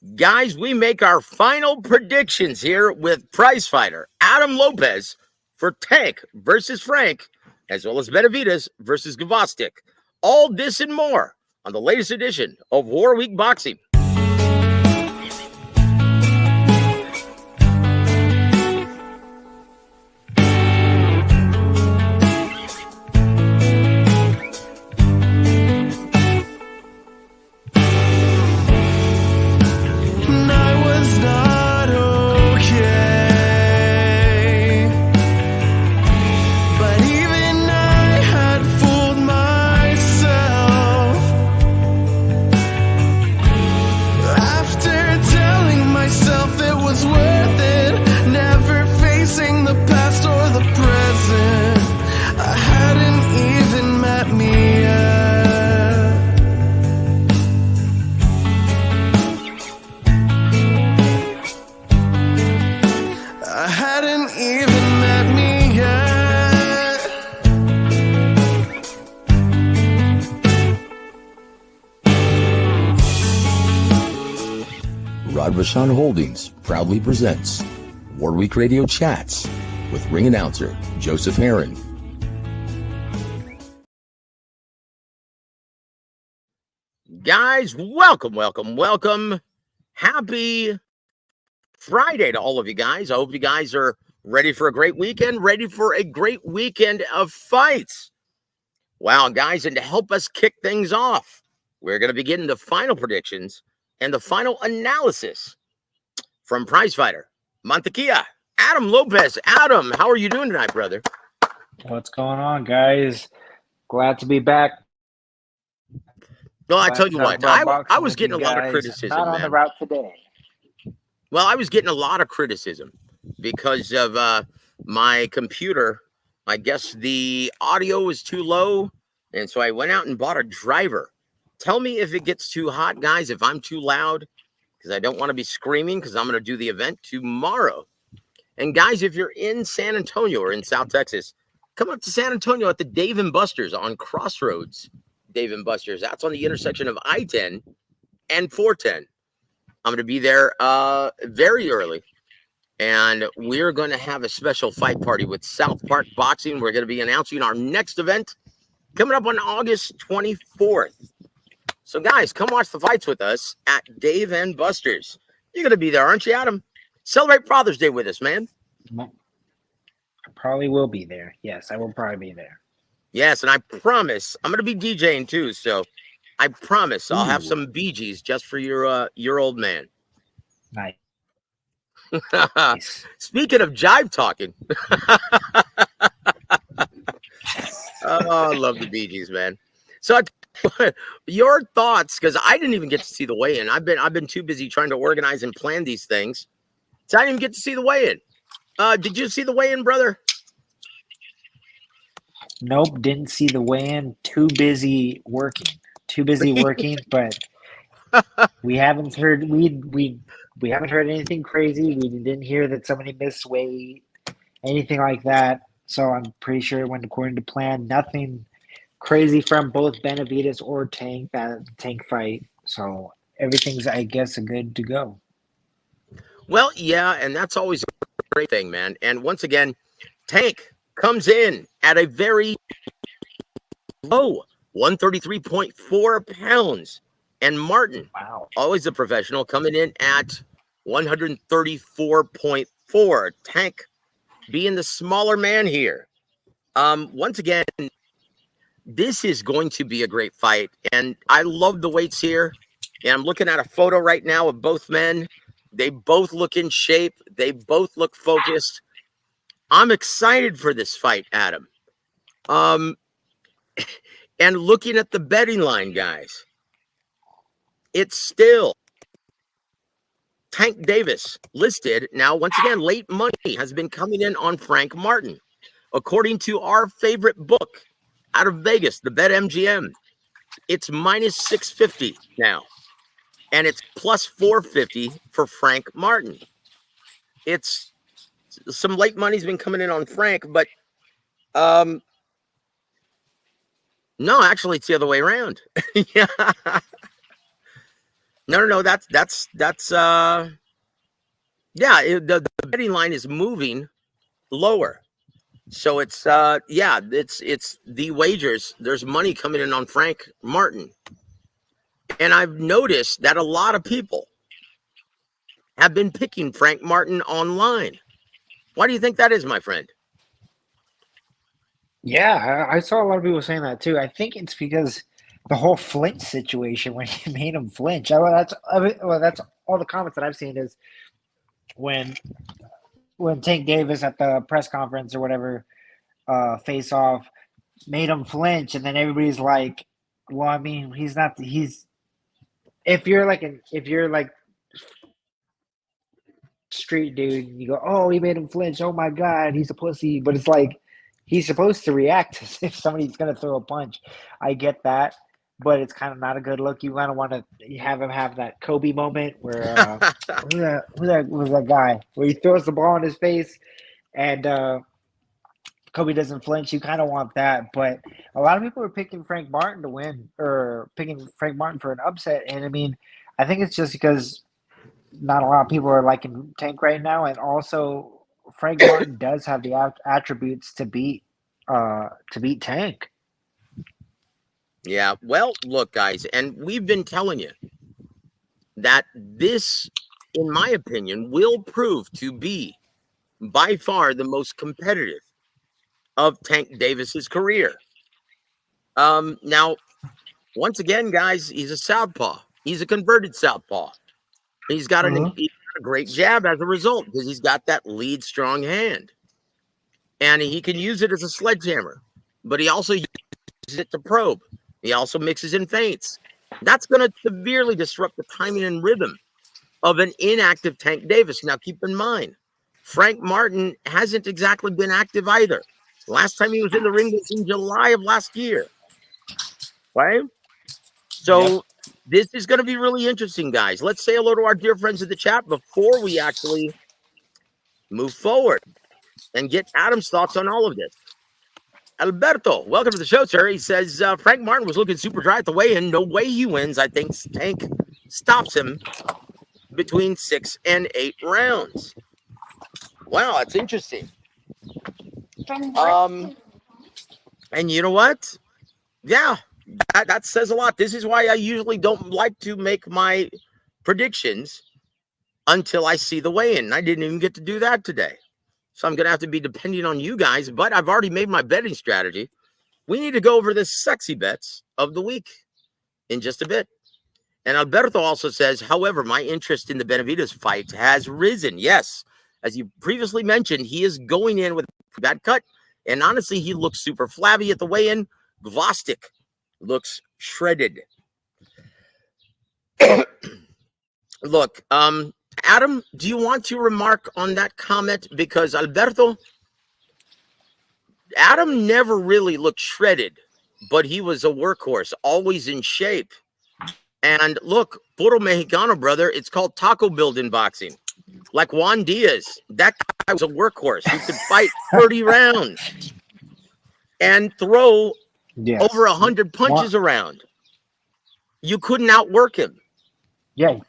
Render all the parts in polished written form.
Guys, we make our final predictions here with prize fighter Adam Lopez for Tank versus Frank, as well as Benavidez versus Gvozdyk. All this and more on the latest edition of War Week Boxing. Radvashan Holdings proudly presents War Week Radio Chats with ring announcer Joseph Herron. Guys, welcome. Happy Friday to all of you guys. I hope you guys are ready for a great weekend of fights. Wow, guys, and to help us kick things off, we're going to be getting the final predictions and the final analysis from prizefighter Mantequilla, Adam Lopez. Adam, how are you doing tonight, brother? What's going on, guys? Glad to be back. Well, I tell you what, I was getting a lot of criticism. Not on the route today. Well, I was getting a lot of criticism because of my computer. I guess the audio was too low, and so I went out and bought a driver. Tell me if it gets too hot, guys, if I'm too loud, because I don't want to be screaming because I'm going to do the event tomorrow. And, guys, if you're in San Antonio or in South Texas, come up to San Antonio at the Dave & Buster's on Crossroads. Dave & Buster's. That's on the intersection of I-10 and 410. I'm going to be there very early, and we're going to have a special fight party with South Park Boxing. We're going to be announcing our next event coming up on August 24th. So, guys, come watch the fights with us at Dave & Buster's. You're going to be there, aren't you, Adam? Celebrate Father's Day with us, man. I probably will be there. Yes, I will probably be there. Yes, and I promise I'm going to be DJing too, so I promise I'll have some Bee Gees just for your old man. Nice. Speaking of jive talking, I love the Bee Gees, man. So your thoughts, because I didn't even get to see the weigh-in. I've been too busy trying to organize and plan these things, so I didn't even get to see the weigh-in. Did you see the weigh-in, brother? Nope, didn't see the weigh-in. Too busy working, but we haven't heard we haven't heard anything crazy. We didn't hear that somebody missed weight, anything like that. So I'm pretty sure it went according to plan. Nothing crazy from both Benavidez or Tank fight. So everything's, I guess, good to go. Well, yeah, and that's always a great thing, man. And once again, Tank comes in at a very low 133.4 pounds. And Martin, wow, always a professional, coming in at 134.4. Tank being the smaller man here. Once again, this is going to be a great fight. And I love the weights here. And I'm looking at a photo right now of both men. They both look in shape. They both look focused. I'm excited for this fight, Adam. And looking at the betting line, guys, it's still Tank Davis listed. Now, once again, late money has been coming in on Frank Martin. According to our favorite book out of Vegas, the BetMGM, it's minus 650 now. And it's plus 450 for Frank Martin. It's some late money's been coming in on Frank, but no, actually, it's the other way around. Yeah. No. That's yeah. The betting line is moving lower. So it's it's the wagers. There's money coming in on Frank Martin. And I've noticed that a lot of people have been picking Frank Martin online. Why do you think that is, my friend? Yeah, I saw a lot of people saying that too. I think it's because the whole flinch situation when he made him flinch. That's all the comments that I've seen is when Tank Davis at the press conference or whatever face off made him flinch, and then everybody's like, "Well, I mean, he's not. He's if you're like street dude, and you go, oh, he made him flinch. Oh my god, he's a pussy. But it's like he's supposed to react as if somebody's gonna throw a punch. I get that, but it's kind of not a good look. You kind of want to have him have that Kobe moment where who that was that guy where he throws the ball in his face and Kobe doesn't flinch. You kind of want that, but a lot of people are picking Frank Martin to win or picking Frank Martin for an upset, and I mean, I think it's just because not a lot of people are liking Tank right now, and also Frank Martin does have the attributes to beat Tank. Yeah. Well, look, guys, and we've been telling you that this, in my opinion, will prove to be by far the most competitive of Tank Davis's career. Now, once again, guys, he's a southpaw. He's a converted southpaw. He's got Mm-hmm. he's got a great jab as a result because he's got that lead strong hand, and he can use it as a sledgehammer. But he also uses it to probe. He also mixes in feints. That's going to severely disrupt the timing and rhythm of an inactive Tank Davis. Now, keep in mind, Frank Martin hasn't exactly been active either. Last time he was in the ring was in July of last year, right? Yep. So this is going to be really interesting, guys. Let's say hello to our dear friends in the chat before we actually move forward and get Adam's thoughts on all of this. Alberto, welcome to the show, sir. He says Frank Martin was looking super dry at the weigh-in. No way he wins. I think Tank stops him between 6 and 8 rounds. Wow, that's interesting. And you know what? Yeah, that says a lot. This is why I usually don't like to make my predictions until I see the weigh-in. I didn't even get to do that today. So I'm going to have to be depending on you guys, but I've already made my betting strategy. We need to go over the sexy bets of the week in just a bit. And Alberto also says, however, my interest in the Benavidez fight has risen. Yes, as you previously mentioned, he is going in with a bad cut. And honestly, he looks super flabby at the weigh-in. Gvostic looks shredded. Look, Adam, do you want to remark on that comment? Because Alberto, Adam never really looked shredded, but he was a workhorse, always in shape. And look, Puro Mexicano, brother, it's called taco building boxing. Like Juan Diaz, that guy was a workhorse who could fight 30 rounds and throw Yes. over 100 punches around. You couldn't outwork him. Yeah.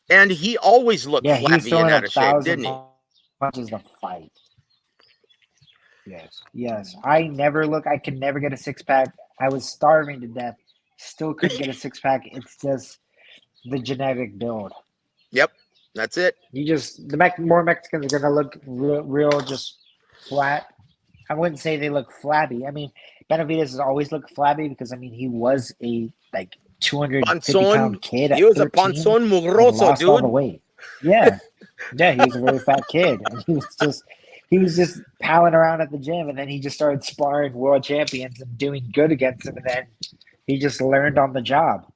And he always looked Yeah, he was flabby and throwing out of shape, didn't he? punches to fight. Yes. Yes. I could never get a six pack. I was starving to death. Still couldn't get a six pack. It's just the genetic build. Yep, that's it. More Mexicans are gonna look real just flat. I wouldn't say they look flabby. I mean, Benavidez has always looked flabby because I mean he was a 250-pound kid at He was 13 a panzon and mugroso, lost all the dude. weight. Yeah, yeah, he was a very fat kid, and he was just palling around at the gym, and then he just started sparring world champions and doing good against them, and then he just learned on the job.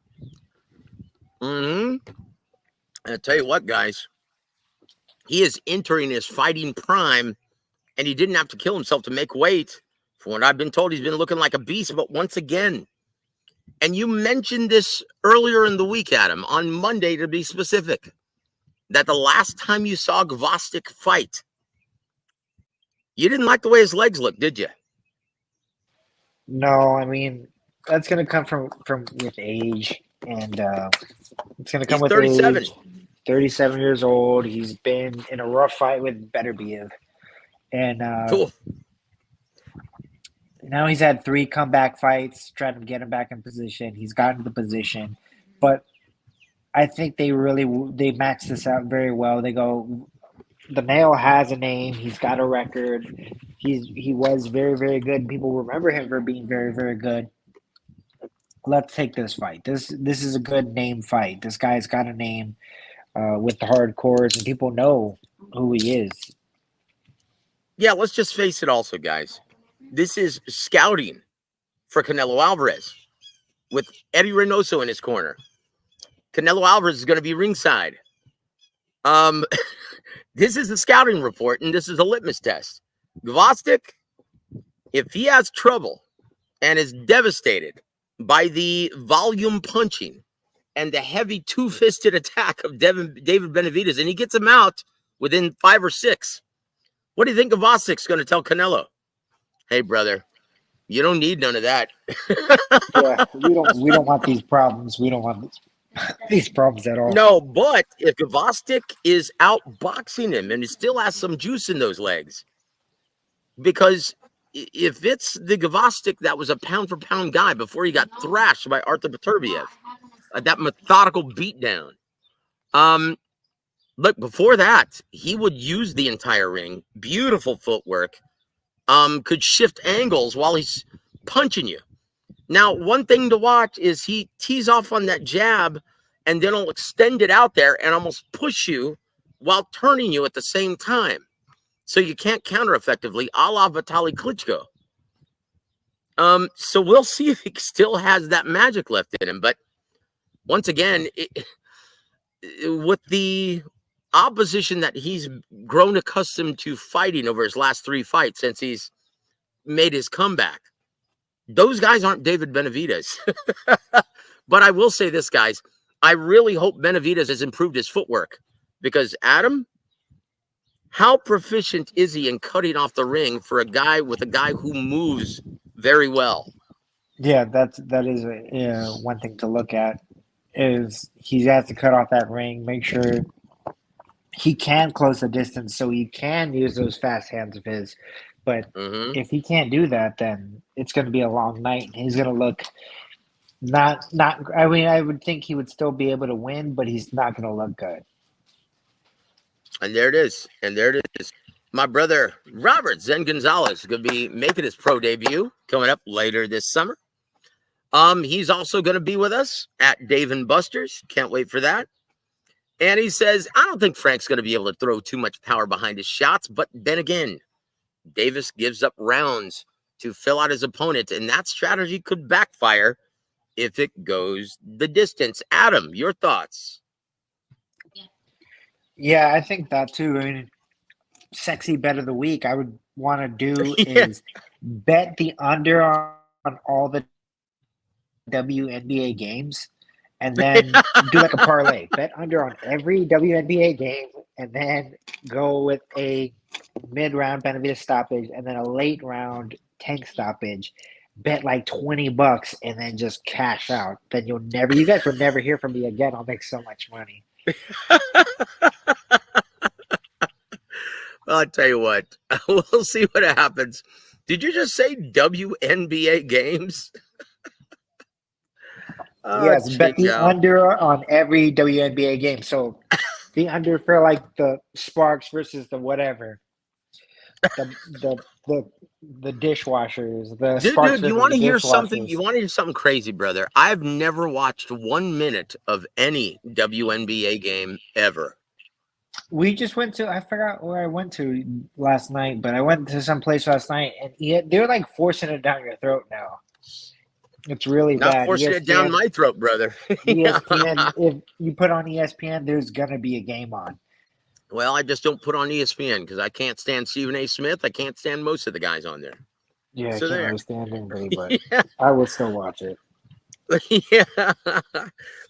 Mm-hmm. And I tell you what, guys, he is entering his fighting prime, and he didn't have to kill himself to make weight. From what I've been told, he's been looking like a beast. But once again, and you mentioned this earlier in the week, Adam, on Monday to be specific, that the last time you saw Gvostic fight, you didn't like the way his legs looked, did you? No, I mean that's gonna come from with age. and it's going to come He's with 37. age. 37 years old. He's been in a rough fight with W.A.W, and Cool. now he's had 3 comeback fights, trying to get him back in position. He's gotten the position, but I think they match this out very well. They go, the male has a name. He's got a record. He was very, very good. People remember him for being very, very good. Let's take this fight. This is a good name fight. This guy's got a name with the hardcores, and people know who he is. Yeah, let's just face it also, guys. This is scouting for Canelo Alvarez with Eddie Reynoso in his corner. Canelo Alvarez is going to be ringside. This is the scouting report, and this is a litmus test. Gvozdyk, if he has trouble and is devastated by the volume punching and the heavy two-fisted attack of David Benavidez, and he gets him out within 5 or 6, what do you think Gvozdyk's going to tell Canelo? Hey, brother, you don't need none of that. Yeah, we don't want these problems. We don't want these problems at all. No, but if Gvozdyk is outboxing him and he still has some juice in those legs, because if it's the Gvozdyk that was a pound-for-pound guy before he got thrashed by Artur Beterbiev, that methodical beatdown, look, before that, he would use the entire ring, beautiful footwork, could shift angles while he's punching you. Now, one thing to watch is he tees off on that jab and then he'll extend it out there and almost push you while turning you at the same time. So you can't counter effectively, a la Vitaly Klitschko. So we'll see if he still has that magic left in him. But once again, with the opposition that he's grown accustomed to fighting over his last 3 fights since he's made his comeback, those guys aren't David Benavidez. But I will say this, guys. I really hope Benavidez has improved his footwork, because Adam, how proficient is he in cutting off the ring for a guy who moves very well? Yeah, that is one thing to look at, is he has to cut off that ring, make sure he can close the distance so he can use those fast hands of his. But if he can't do that, then it's going to be a long night. He's going to look not. I mean, I would think he would still be able to win, but he's not going to look good. And there it is. My brother Robert Zen Gonzalez is going to be making his pro debut coming up later this summer. He's also going to be with us at Dave & Buster's. Can't wait for that. And he says, I don't think Frank's going to be able to throw too much power behind his shots, but then again, Davis gives up rounds to fill out his opponent, and that strategy could backfire if it goes the distance. Adam, your thoughts? Yeah, I think that too. I mean, sexy bet of the week I would want to do is bet the under on all the WNBA games, and then do like a parlay. Bet under on every WNBA game, and then go with a mid-round Benavidez stoppage, and then a late round Tank stoppage. Bet like $20, and then just cash out. Then you guys will never hear from me again. I'll make so much money. I'll tell you what, we'll see what happens. Did you just say WNBA games? Yes, bet the under on every WNBA game. So the under for like the Sparks versus the whatever, the dishwashers. The Sparks dude, you versus want to the hear something? dishwashers. You want to hear something crazy, brother? I've never watched 1 minute of any WNBA game ever. We just went to, I forgot where I went to last night, but I went to some place last night, and they're like forcing it down your throat now. It's really Not bad. forcing it down my throat, brother. ESPN, if you put on ESPN, there's going to be a game on. Well, I just don't put on ESPN because I can't stand Stephen A. Smith. I can't stand most of the guys on there. Yeah, So I can't there. understand anybody, but I will still watch it. Yeah.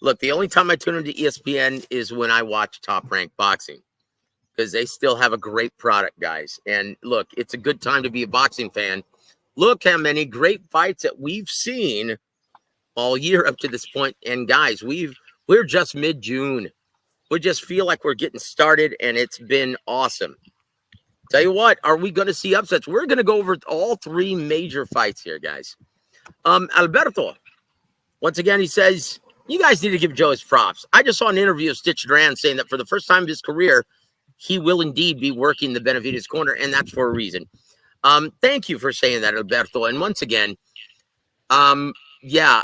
Look, the only time I tune into ESPN is when I watch Top Rank Boxing, because they still have a great product, guys. And look, it's a good time to be a boxing fan. Look how many great fights that we've seen all year up to this point. And guys, we're just mid-June. We just feel like we're getting started, and it's been awesome. Tell you what, are we going to see upsets? We're going to go over all three major fights here, guys. Alberto, once again, he says, you guys need to give Joe his props. I just saw an interview of Stitch Duran saying that for the first time in his career, he will indeed be working the Benavidez corner, and that's for a reason. Thank you for saying that, Alberto. And once again, yeah,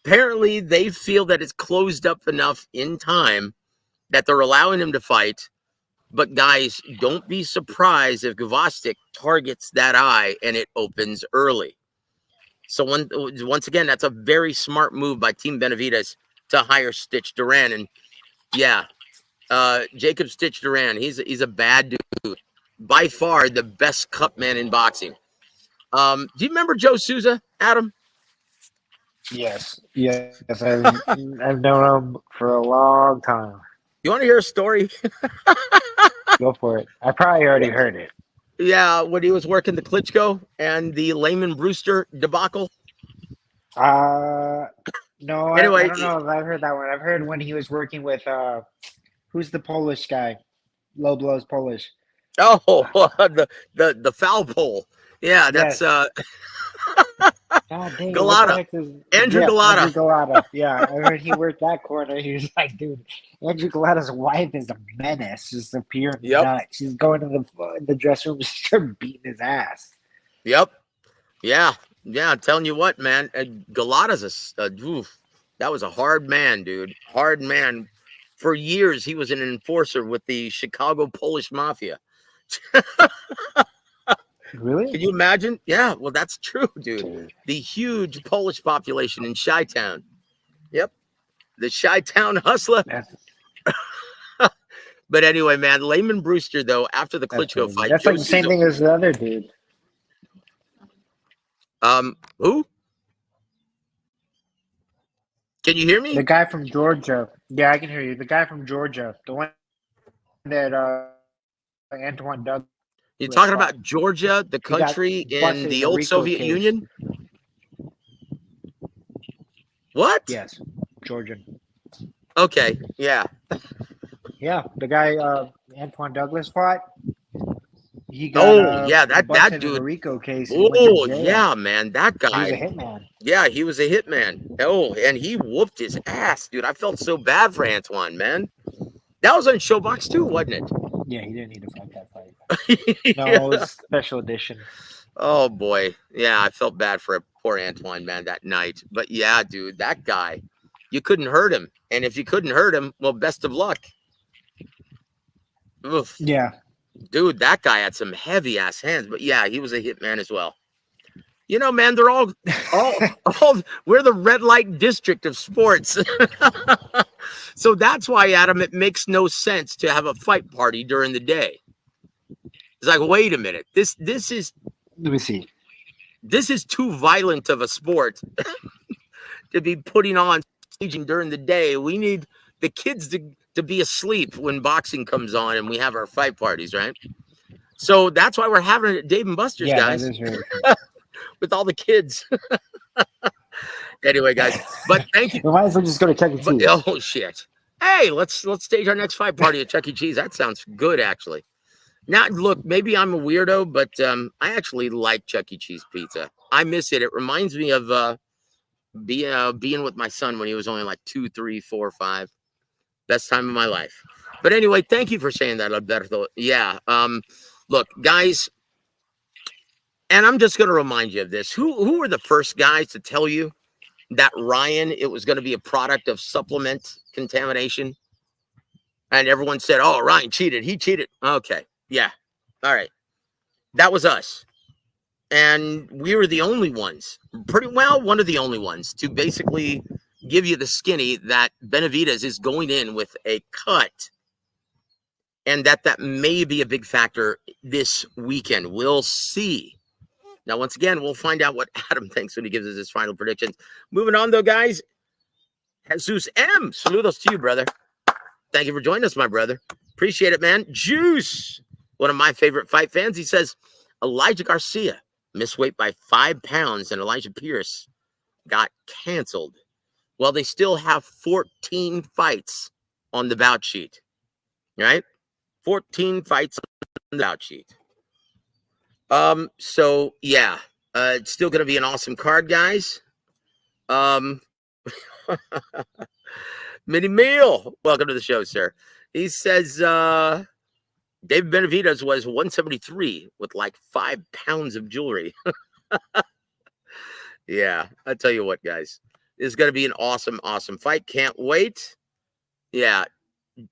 apparently they feel that it's closed up enough in time that they're allowing him to fight. But guys, don't be surprised if Gvozdyk targets that eye and it opens early. So once again, that's a very smart move by Team Benavidez to hire Stitch Duran. And yeah, Jacob Stitch Duran, he's a bad dude. By far the best cut man in boxing. Do you remember Joe Souza, Adam? Yes. I've known him for a long time. You want to hear a story? Go for it. I probably already heard it. Yeah, when he was working the Klitschko and the Lehman Brewster debacle. No, Anyway, I don't know if I've heard that one. I've heard when he was working with who's the Polish guy? Low blows Polish. Oh, the foul pole. Yeah, that's God dang, Galata. Andrew Galata. Andrew Galata. Yeah, I heard he worked that corner. He was like, dude, Andrew Galata's wife is a menace. Just a pure nut. She's going to the dressing room and start beating his ass. Yep. Yeah. I'm telling you what, man. Galata's that was a hard man, dude. Hard man. For years, he was an enforcer with the Chicago Polish Mafia. Really? Can you imagine? Yeah, well, that's true, dude. The huge Polish population in Chi-Town. Yep. The Chi-Town hustler. But anyway, man, Lehman Brewster, though, after the Klitschko fight. That's like the same thing as the other dude. Who? Can you hear me? The guy from Georgia. Yeah, I can hear you. The guy from Georgia. The one that Antoine Douglas. You're talking about Georgia, the country in the old Soviet Union? What? Yes, Georgian. Okay, yeah. Yeah, the guy Antoine Douglas fought. He got, that dude. In a RICO case. Oh, yeah, man, that guy. He was a hitman. Yeah, he was a hitman. Oh, and he whooped his ass, dude. I felt so bad for Antoine, man. That was on Showbox too, wasn't it? Yeah, he didn't need to fight that fight. No, it was special edition. Oh boy, yeah, I felt bad for poor Antoine, man, that night. But yeah, dude, that guy, you couldn't hurt him, and if you couldn't hurt him, well, best of luck. Oof. Yeah, dude, that guy had some heavy ass hands. But yeah, he was a hitman as well. You know, man, they're all we're the red light district of sports. So that's why, Adam, it makes no sense to have a fight party during the day. It's like, wait a minute. This is, let me see. This is too violent of a sport to be putting on staging during the day. We need the kids to be asleep when boxing comes on and we have our fight parties, right? So that's why we're having it at Dave and Buster's, guys. That is really cool. With all the kids. Anyway, guys, but thank you. We might as well just go to Chuck E. Cheese. Oh shit! Hey, let's stage our next fight party at Chuck E. Cheese. That sounds good, actually. Now, look, maybe I'm a weirdo, but I actually like Chuck E. Cheese pizza. I miss it. It reminds me of being with my son when he was only like 2, 3, 4, 5. Best time of my life. But anyway, thank you for saying that, Alberto. Yeah. Look, guys. And I'm just going to remind you of this. Who were the first guys to tell you that it was going to be a product of supplement contamination? And everyone said, oh, Ryan cheated. He cheated. Okay. Yeah. All right. That was us. And we were the only ones, one of the only ones to basically give you the skinny that Benavidez is going in with a cut. And that may be a big factor this weekend. We'll see. Now, once again, we'll find out what Adam thinks when he gives us his final predictions. Moving on, though, guys. Jesus M. Saludos to you, brother. Thank you for joining us, my brother. Appreciate it, man. Juice, one of my favorite fight fans. He says, Elijah Garcia missed weight by 5 pounds, and Elijah Pierce got canceled. Well, they still have 14 fights on the bout sheet, right? 14 fights on the bout sheet. So yeah, it's still going to be an awesome card, guys. Um, Mini Meal, welcome to the show, sir. He says David Benavidez was 173 with like 5 pounds of jewelry. Yeah, I tell you what, guys, this is going to be an awesome, awesome fight. Can't wait. Yeah,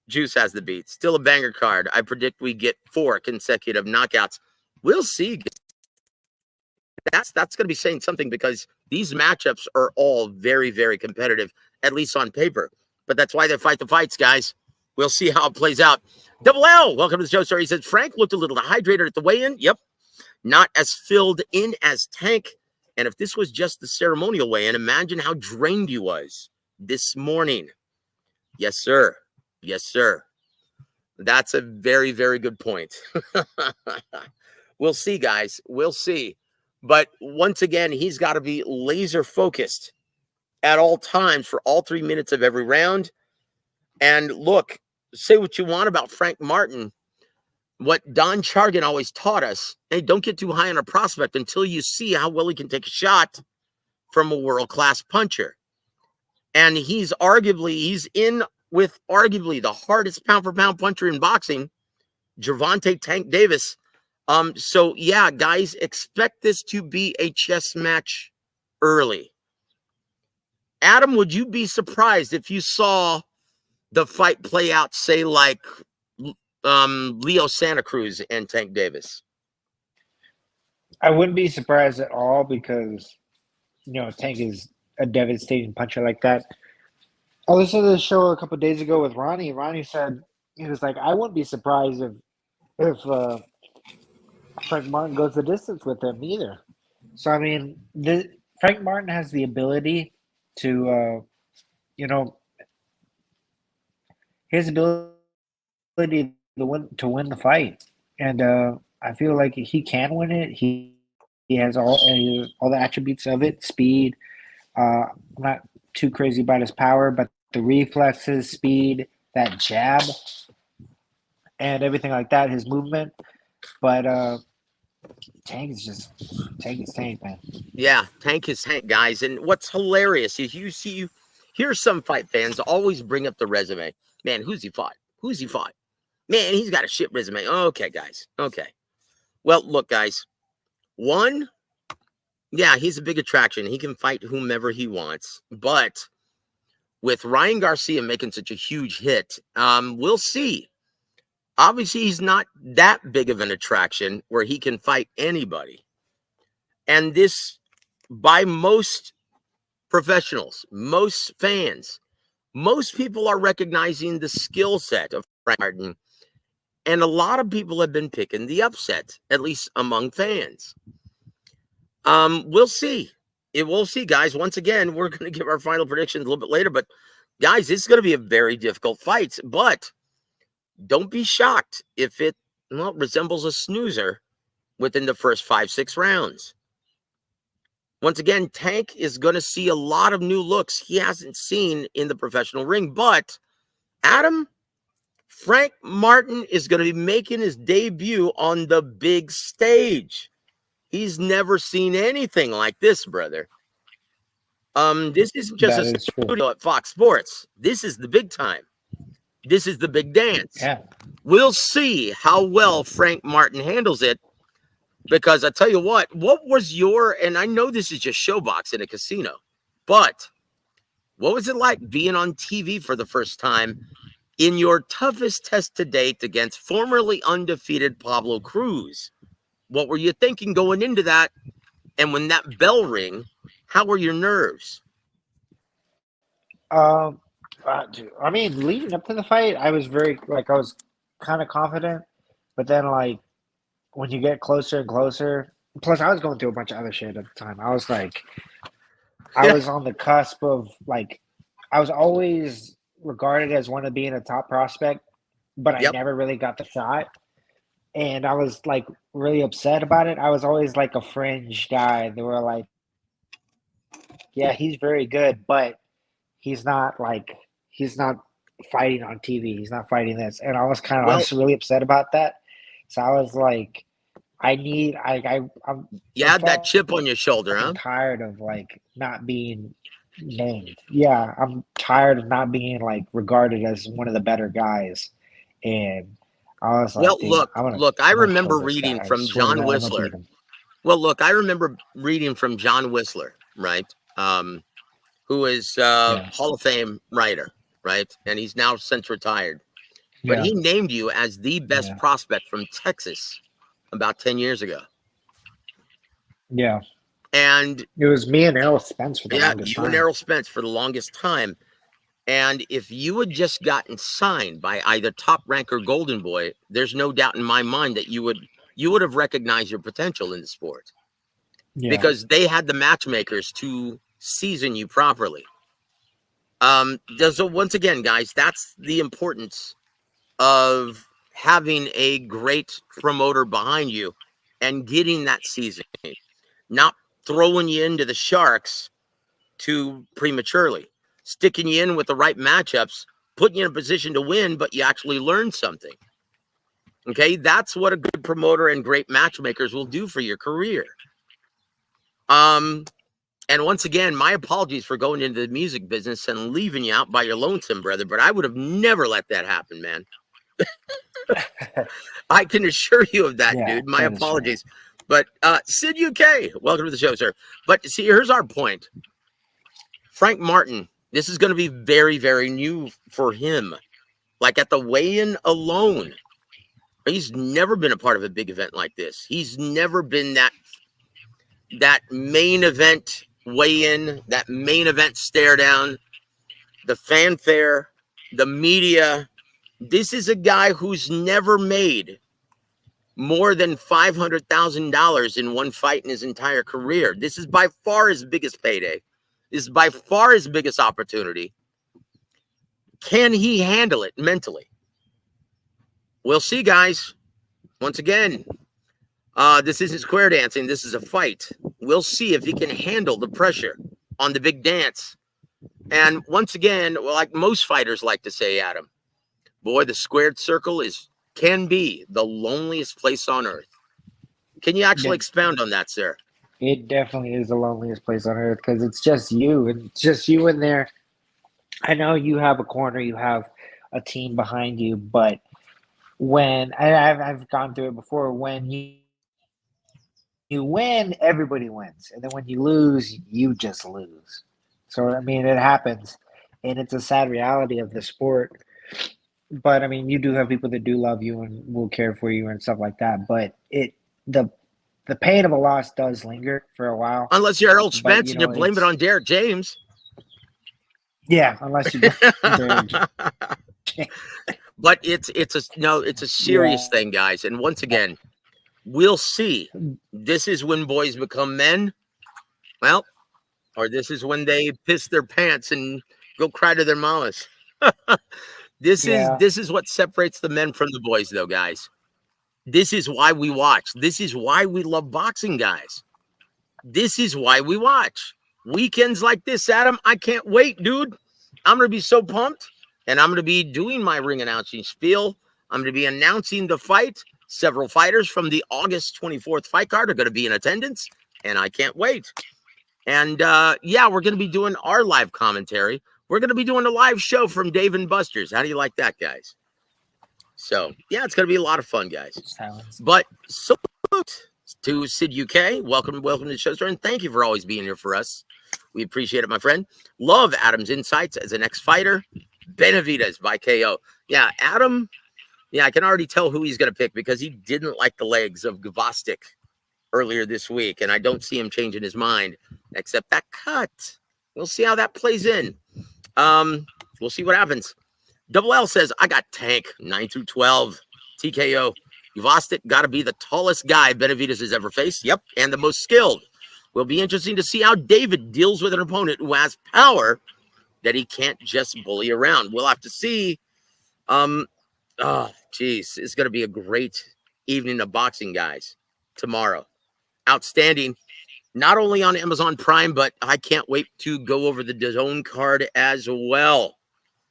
Juice has the beat. Still a banger card. I predict we get 4 consecutive knockouts. We'll see. That's going to be saying something because these matchups are all very, very competitive, at least on paper. But that's why they fight the fights, guys. We'll see how it plays out. W.A.W, welcome to the show, sir. He says, Frank looked a little dehydrated at the weigh-in. Yep. Not as filled in as Tank. And if this was just the ceremonial weigh-in, imagine how drained he was this morning. Yes, sir. Yes, sir. That's a very, very good point. We'll see, guys. We'll see. But once again, he's got to be laser focused at all times for all 3 minutes of every round. And look, say what you want about Frank Martin. What Don Chargan always taught us, hey, don't get too high on a prospect until you see how well he can take a shot from a world-class puncher. And he's in with arguably the hardest pound-for-pound puncher in boxing, Gervonta Tank Davis. So, yeah, guys, expect this to be a chess match early. Adam, would you be surprised if you saw the fight play out, say, like Leo Santa Cruz and Tank Davis? I wouldn't be surprised at all because, Tank is a devastating puncher like that. I listened to the show a couple of days ago with Ronnie. Ronnie said, he was like, I wouldn't be surprised if Frank Martin goes the distance with him either. So, I mean, Frank Martin has the ability to, his ability to win the fight. And I feel like he can win it. He has all the attributes of it, speed. I'm not too crazy about his power, but the reflexes, speed, that jab, and everything like that, his movement. But Tank is Tank, man. Yeah, Tank is Tank, guys. And what's hilarious is hear some fight fans always bring up the resume. Man, who's he fought? Who's he fought? Man, he's got a shit resume. Okay, guys. Okay. Well, look, guys. One, yeah, he's a big attraction. He can fight whomever he wants. But with Ryan Garcia making such a huge hit, we'll see. Obviously, he's not that big of an attraction where he can fight anybody. And this, by most professionals, most fans, most people are recognizing the skill set of Frank Martin. And a lot of people have been picking the upset, at least among fans. We'll see. We'll see, guys. Once again, we're going to give our final predictions a little bit later. But, guys, this is going to be a very difficult fight. But don't be shocked if it resembles a snoozer within the first 5-6 rounds. Once again, Tank is going to see a lot of new looks he hasn't seen in the professional ring. But, Adam, Frank Martin is going to be making his debut on the big stage. He's never seen anything like this, brother. This isn't just a studio at Fox Sports. This is the big time. This is the big dance. Yeah. We'll see how well Frank Martin handles it. Because I tell you what was and I know this is just showbox in a casino, but what was it like being on TV for the first time in your toughest test to date against formerly undefeated Pablo Cruz? What were you thinking going into that? And when that bell rang, how were your nerves? I mean, leading up to the fight, I was kind of confident, but then when you get closer and closer, plus I was going through a bunch of other shit at the time. I was was on the cusp of I was always regarded as one of being a top prospect, but I never really got the shot. And I was really upset about it. I was always a fringe guy. They were yeah, he's very good, but he's not fighting on TV. He's not fighting this, and I Well, was really upset about that. So I was like, you I'm had that chip on your shoulder, fucking huh? tired of like not being named. Yeah, I'm tired of not being like regarded as one of the better guys, and I was Well, like, dude, look, I I'm gonna kill remember this reading guy. I from swear to John God, I'm gonna beat Whistler. him. Well, look, I remember reading from John Whistler, right? Who is Yeah, Hall of Fame writer, right? And he's now since retired. But yeah, he named you as the best yeah, prospect from Texas about 10 years ago. yeah. And It was me and Errol Spence for the yeah, longest you and time. Errol Spence for the longest time. And if you had just gotten signed by either Top Rank or Golden Boy, there's no doubt in my mind that you would have recognized your potential in the sport Yeah, because they had the matchmakers to season you properly. So once again, guys, that's the importance of having a great promoter behind you and getting that seasoning, not throwing you into the sharks too prematurely, sticking you in with the right matchups, putting you in a position to win, but you actually learn something. Okay, that's what a good promoter and great matchmakers will do for your career. Um, and once again, my apologies for going into the music business and leaving you out by your lonesome, brother, but I would have never let that happen, man. I can assure you of that, yeah, dude. My that is true. apologies. But Sid UK, welcome to the show, sir. But see, here's our point. Frank Martin, this is going to be very, very new for him. Like at the weigh-in alone, he's never been a part of a big event like this. He's never been that main event weigh-in, that main event stare down, the fanfare, the media. This is a guy who's never made more than $500,000 in one fight in his entire career. This is by far his biggest payday. This is by far his biggest opportunity. Can he handle it mentally? We'll see, guys. Once again, this isn't square dancing. This is a fight. We'll see if he can handle the pressure on the big dance. And once again, well, like most fighters like to say, Adam, boy, the squared circle can be the loneliest place on earth. Can you actually Yeah, expound on that, sir? it definitely is the loneliest place on earth because it's just you, and it's just you in there. I know you have a corner, you have a team behind you, but I've gone through it before. When you win, everybody wins, and then when you lose, you just lose. So I mean, it happens, and it's a sad reality of the sport. But I mean, you do have people that do love you and will care for you and stuff like that. But the the pain of a loss does linger for a while. Unless you're Errol But Spence you and you know, blame it it's on Derek James. yeah, unless you Derek. But it's a serious Yeah, thing, guys. And once again, we'll see. This is when boys become men. Well, or this is when they piss their pants and go cry to their mamas. this is yeah, this is what separates the men from the boys, though, guys. This is why we watch. This is why we love boxing, guys. This is why we watch. Weekends like this, Adam, I can't wait, dude. I'm going to be so pumped. And I'm going to be doing my ring announcing spiel. I'm going to be announcing the fight. Several fighters from the August 24th fight card are going to be in attendance. And I can't wait. And yeah, we're going to be doing our live commentary. We're going to be doing a live show from Dave and Buster's. How do you like that, guys? So, yeah, it's going to be a lot of fun, guys. silence. But salute to Sid UK. Welcome to the show, sir, and thank you for always being here for us. We appreciate it, my friend. Love Adam's insights as an ex-fighter. Benavides by KO. Yeah, Adam. Yeah, I can already tell who he's going to pick because he didn't like the legs of Gvostic earlier this week, and I don't see him changing his mind, except that cut. We'll see how that plays in. We'll see what happens. W.A.W says, I got Tank 9 through 12. TKO. Gvostic got to be the tallest guy Benavides has ever faced. Yep, and the most skilled. Will be interesting to see how David deals with an opponent who has power that he can't just bully around. We'll have to see. Oh, geez. It's going to be a great evening of boxing, guys, tomorrow. Outstanding. not only on Amazon Prime, but I can't wait to go over the DAZN card as well.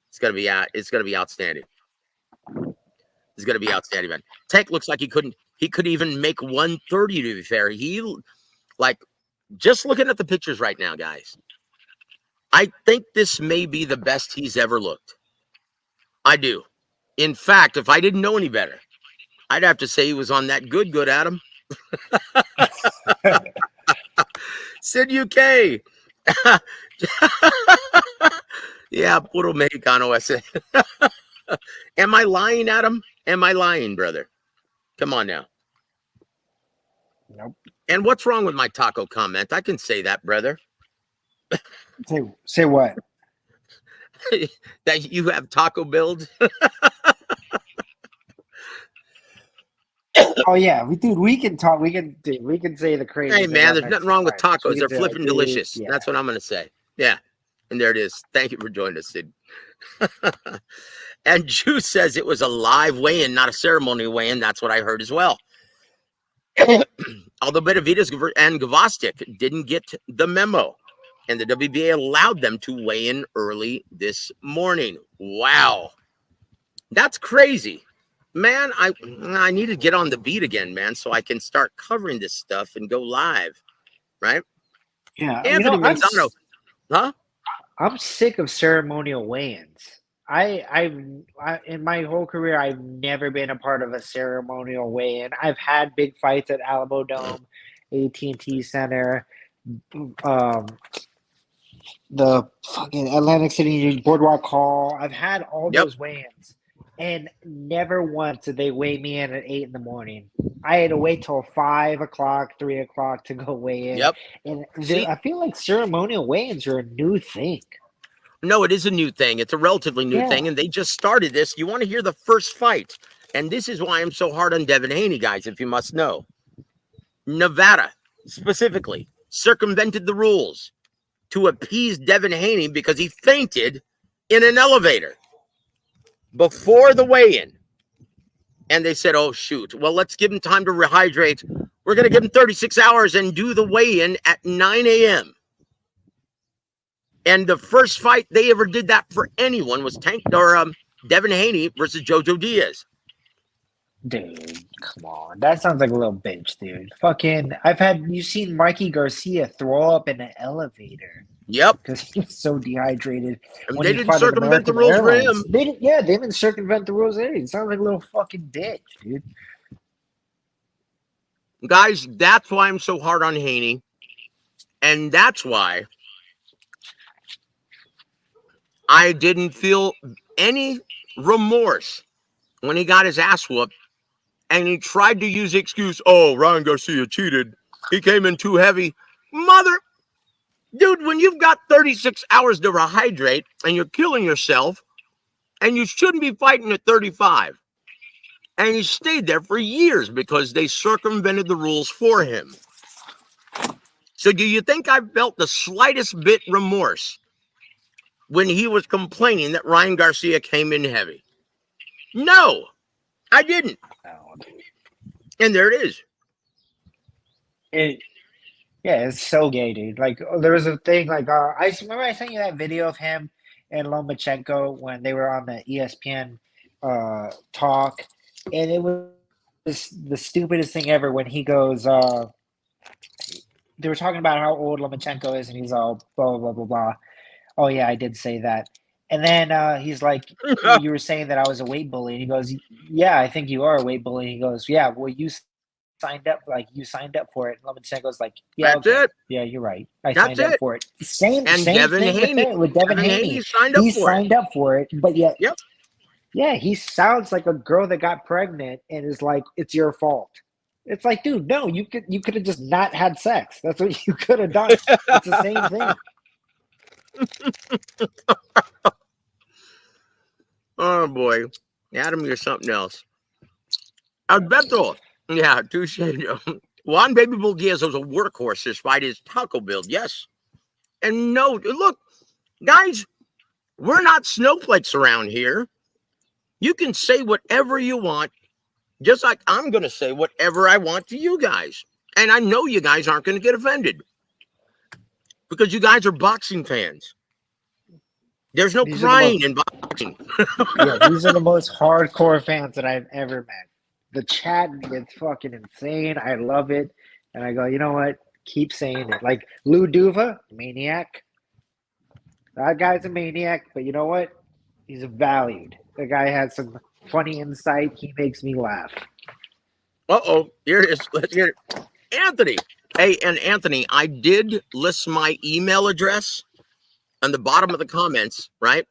It's gonna be it's gonna be outstanding. It's gonna be outstanding, man. Tank looks like he could even make 130 to be fair. He like just looking at the pictures right now, guys. I think this may be the best he's ever looked. I do. In fact, if I didn't know any better, I'd have to say he was on that good Adam. Sid UK. Yeah, puro mexicano ese. Am I lying, Adam? Am I lying, brother? Come on now. Nope. And what's wrong with my taco comment? I can say that, brother. Say what? That you have taco build? Oh yeah, we can talk. We can say the crazy. Hey man, there's on nothing wrong with Mexican fries. tacos. We They're can say, flipping like, delicious. yeah. That's what I'm gonna say. Yeah. And there it is. Thank you for joining us, Sid. And Juice says it was a live weigh-in, not a ceremony weigh-in. That's what I heard as well. Although Benavides and Gvostic didn't get the memo, and the WBA allowed them to weigh in early this morning. Wow. That's crazy. Man, I need to get on the beat again, man, so I can start covering this stuff and go live, right? Yeah, Anthony Manzano. Huh? I'm sick of ceremonial weigh-ins. I in my whole career, I've never been a part of a ceremonial weigh-in. I've had big fights at Alamo Dome, AT&T Center, the fucking Atlantic City Boardwalk Hall. I've had all Yep. those weigh-ins, and never once did they weigh me in at 8 in the morning. I had to wait till 5 o'clock, 3 o'clock to go weigh in. Yep. And See? I feel like ceremonial weigh-ins are a new thing. No, it is a new thing. It's a relatively new Yeah. thing, and they just started this. You want to hear the first fight, and this is why I'm so hard on Devin Haney, guys, if you must know. Nevada, specifically, circumvented the rules to appease Devin Haney because he fainted in an elevator before the weigh-in. And they said, oh, shoot. Well, let's give him time to rehydrate. We're going to give him 36 hours and do the weigh-in at 9 a.m. And the first fight they ever did that for anyone was Devin Haney versus Jojo Diaz. Dude, come on. That sounds like a little bitch, dude. Fucking, you've seen Mikey Garcia throw up in an elevator. Yep. Because he's so dehydrated. And When they he didn't fought at circumvent the American rules for Airlines. him. They didn't circumvent the rules there. He sounds like a little fucking bitch, dude. Guys, that's why I'm so hard on Haney. And that's why I didn't feel any remorse when he got his ass whooped and he tried to use the excuse, oh, Ryan Garcia cheated. He came in too heavy. Dude, when you've got 36 hours to rehydrate and you're killing yourself and you shouldn't be fighting at 35. And he stayed there for years because they circumvented the rules for him. So do you think I felt the slightest bit remorse when he was complaining that Ryan Garcia came in heavy? No, I didn't. Oh, And there it is. Yeah, it's so gay, dude. Like, there was a thing, like, I remember I sent you that video of him and Lomachenko when they were on the ESPN talk, and it was the stupidest thing ever when he goes, they were talking about how old Lomachenko is, and he's all blah, blah, blah, blah. Oh, yeah, I did say that. And then he's like, you were saying that I was a weight bully. And he goes, yeah, I think you are a weight bully. And he goes, yeah, well, you signed up for it. And Lomachenko's like, yeah, That's okay. it. Yeah, you're right. I That's signed up it. for it. Same Devin thing Haney, with Devin Haney. He signed up for it, but yet, Yep. Yeah, he sounds like a girl that got pregnant and is like, it's your fault. It's like, dude, no, you could have just not had sex. That's what you could have done. It's the same thing. Oh boy, Adam, you're something else. Alberto, yeah, touche. Juan Baby Bull Diaz was a workhorse despite his taco build. Yes, and no, look, guys, we're not snowflakes around here. You can say whatever you want, just like I'm going to say whatever I want to you guys, and I know you guys aren't going to get offended. because you guys are boxing fans. There's no These are the most crying in boxing. yeah, these are the most hardcore fans that I've ever met. The chat gets fucking insane. I love it. And I go, you know what? Keep saying it. Like Lou Duva, maniac. That guy's a maniac, but you know what? He's valued. The guy has some funny insight. He makes me laugh. Uh-oh. Here it is. Let's hear it. Anthony. Hey, and Anthony, I did list my email address on the bottom of the comments, right?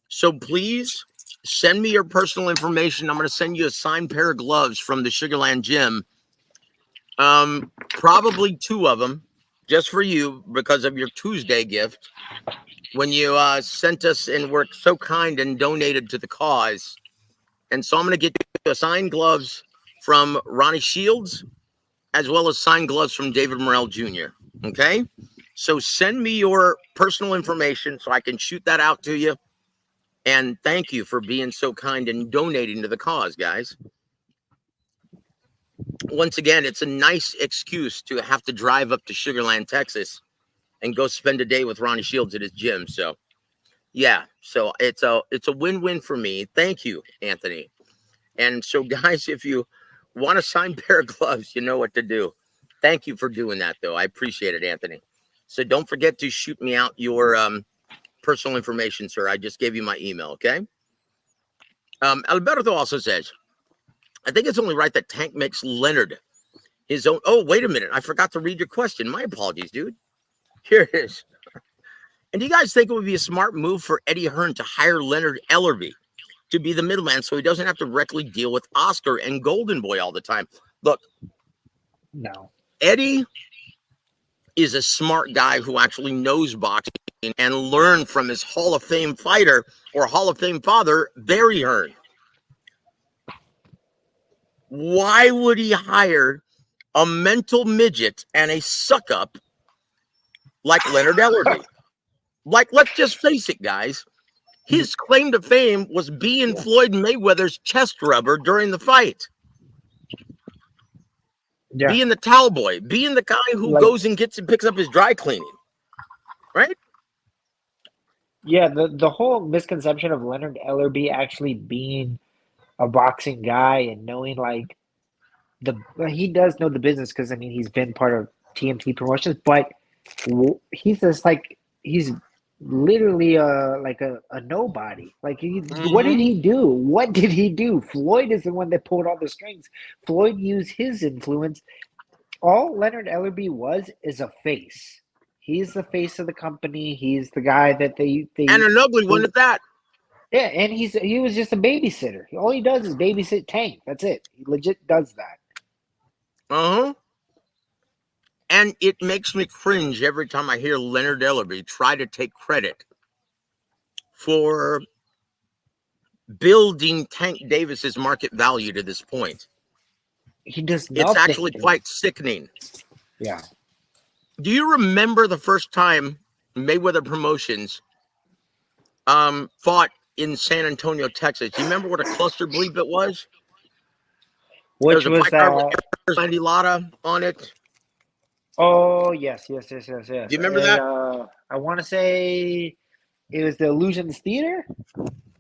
So please send me your personal information. I'm going to send you a signed pair of gloves from the Sugarland Gym. Probably 2 of them just for you because of your Tuesday gift when you sent us and were so kind and donated to the cause. And so I'm going to get you signed gloves from Ronnie Shields as well as signed gloves from David Morrell Jr. Okay? So send me your personal information so I can shoot that out to you. And thank you for being so kind and donating to the cause, guys. Once again, it's a nice excuse to have to drive up to Sugarland, Texas, and go spend a day with Ronnie Shields at his gym. So, yeah, so it's a win-win for me. Thank you, Anthony. And so, guys, if you want a signed pair of gloves, you know what to do. Thank you for doing that, though. I appreciate it, Anthony. So don't forget to shoot me out your personal information, sir. I just gave you my email, okay? Alberto also says, I think it's only right that Tank makes Leonard his own. Oh, wait a minute. I forgot to read your question. My apologies, dude. Here it is. And do you guys think it would be a smart move for Eddie Hearn to hire Leonard Ellerby to be the middleman so he doesn't have to directly deal with Oscar and Golden Boy all the time? Look, No. Eddie is a smart guy who actually knows boxing and learned from his Hall of Fame fighter or Hall of Fame father, Barry Hearn. Why would he hire a mental midget and a suck-up like Leonard Ellerby? Like, let's just face it, guys. His claim to fame was being Floyd Mayweather's chest rubber during the fight. Yeah. Being the towel boy, being the guy who goes and picks up his dry cleaning, right? Yeah, the whole misconception of Leonard Ellerby actually being a boxing guy and knowing he does know the business because I mean he's been part of TMT Promotions, but he's just he's literally a nobody. Like what did he do? What did he do? Floyd is the one that pulled all the strings. Floyd used his influence. All Leonard Ellerby is a face. He's the face of the company. He's the guy that they and an ugly one at that. Yeah, and he was just a babysitter. All he does is babysit Tank. That's it. He legit does that. Uh-huh. And it makes me cringe every time I hear Leonard Ellerby try to take credit for building Tank Davis's market value to this point. He does nothing. It's actually quite sickening. Yeah. Do you remember the first time Mayweather Promotions fought in San Antonio, Texas? Do you remember what a cluster bleep it was? Which there was was Andy Lotta on it. Oh yes. Do you remember that? I want to say it was the Illusions Theater.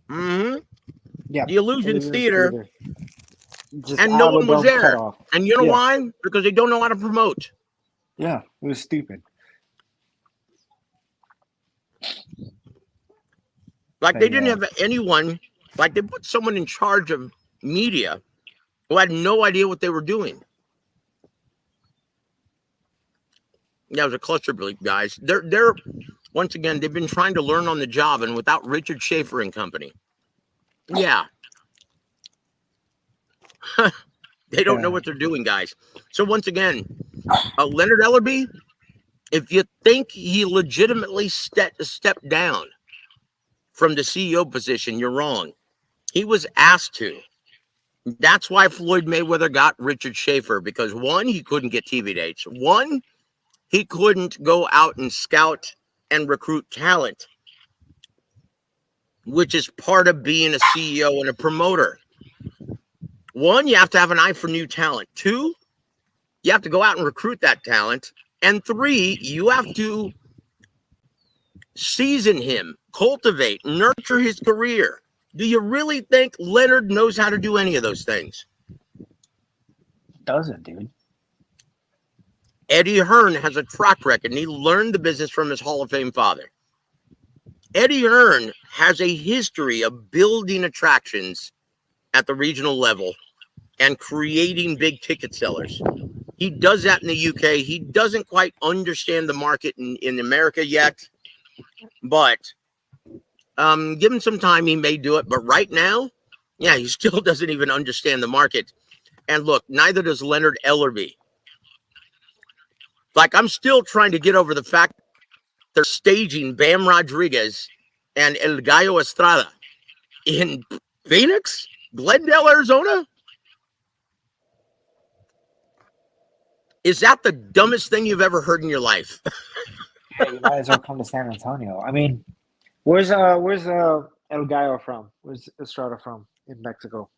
Mm-hmm. Yeah, the Illusions Theater. Just and no one was there. Off. And you know why? Because they don't know how to promote. Yeah, it was stupid. Like they didn't have anyone, like they put someone in charge of media who had no idea what they were doing. Yeah, it was a cluster bleep, guys. They're once again, they've been trying to learn on the job and without Richard Schaefer and company. Yeah. They don't know what they're doing, guys. So once again, Leonard Ellerby, if you think he legitimately stepped down from the CEO position, you're wrong. He was asked to. That's why Floyd Mayweather got Richard Schaefer, because one, he couldn't get TV dates. One, he couldn't go out and scout and recruit talent, which is part of being a CEO and a promoter. One, you have to have an eye for new talent. Two, you have to go out and recruit that talent. And three, you have to season him, cultivate, nurture his career. Do you really think Leonard knows how to do any of those things? Doesn't, dude. Eddie Hearn has a track record, and he learned the business from his Hall of Fame father. Eddie Hearn has a history of building attractions at the regional level and creating big ticket sellers. He does that in the UK. He doesn't quite understand the market in America yet, but give him some time, he may do it. But right now, yeah, he still doesn't even understand the market. And look, neither does Leonard Ellerby. Like, I'm still trying to get over the fact they're staging Bam Rodriguez and El Gallo Estrada in Phoenix, Glendale, Arizona. Is that the dumbest thing you've ever heard in your life? Yeah, you might as well come to San Antonio. I mean, where's El Gallo from? Where's Estrada from in Mexico?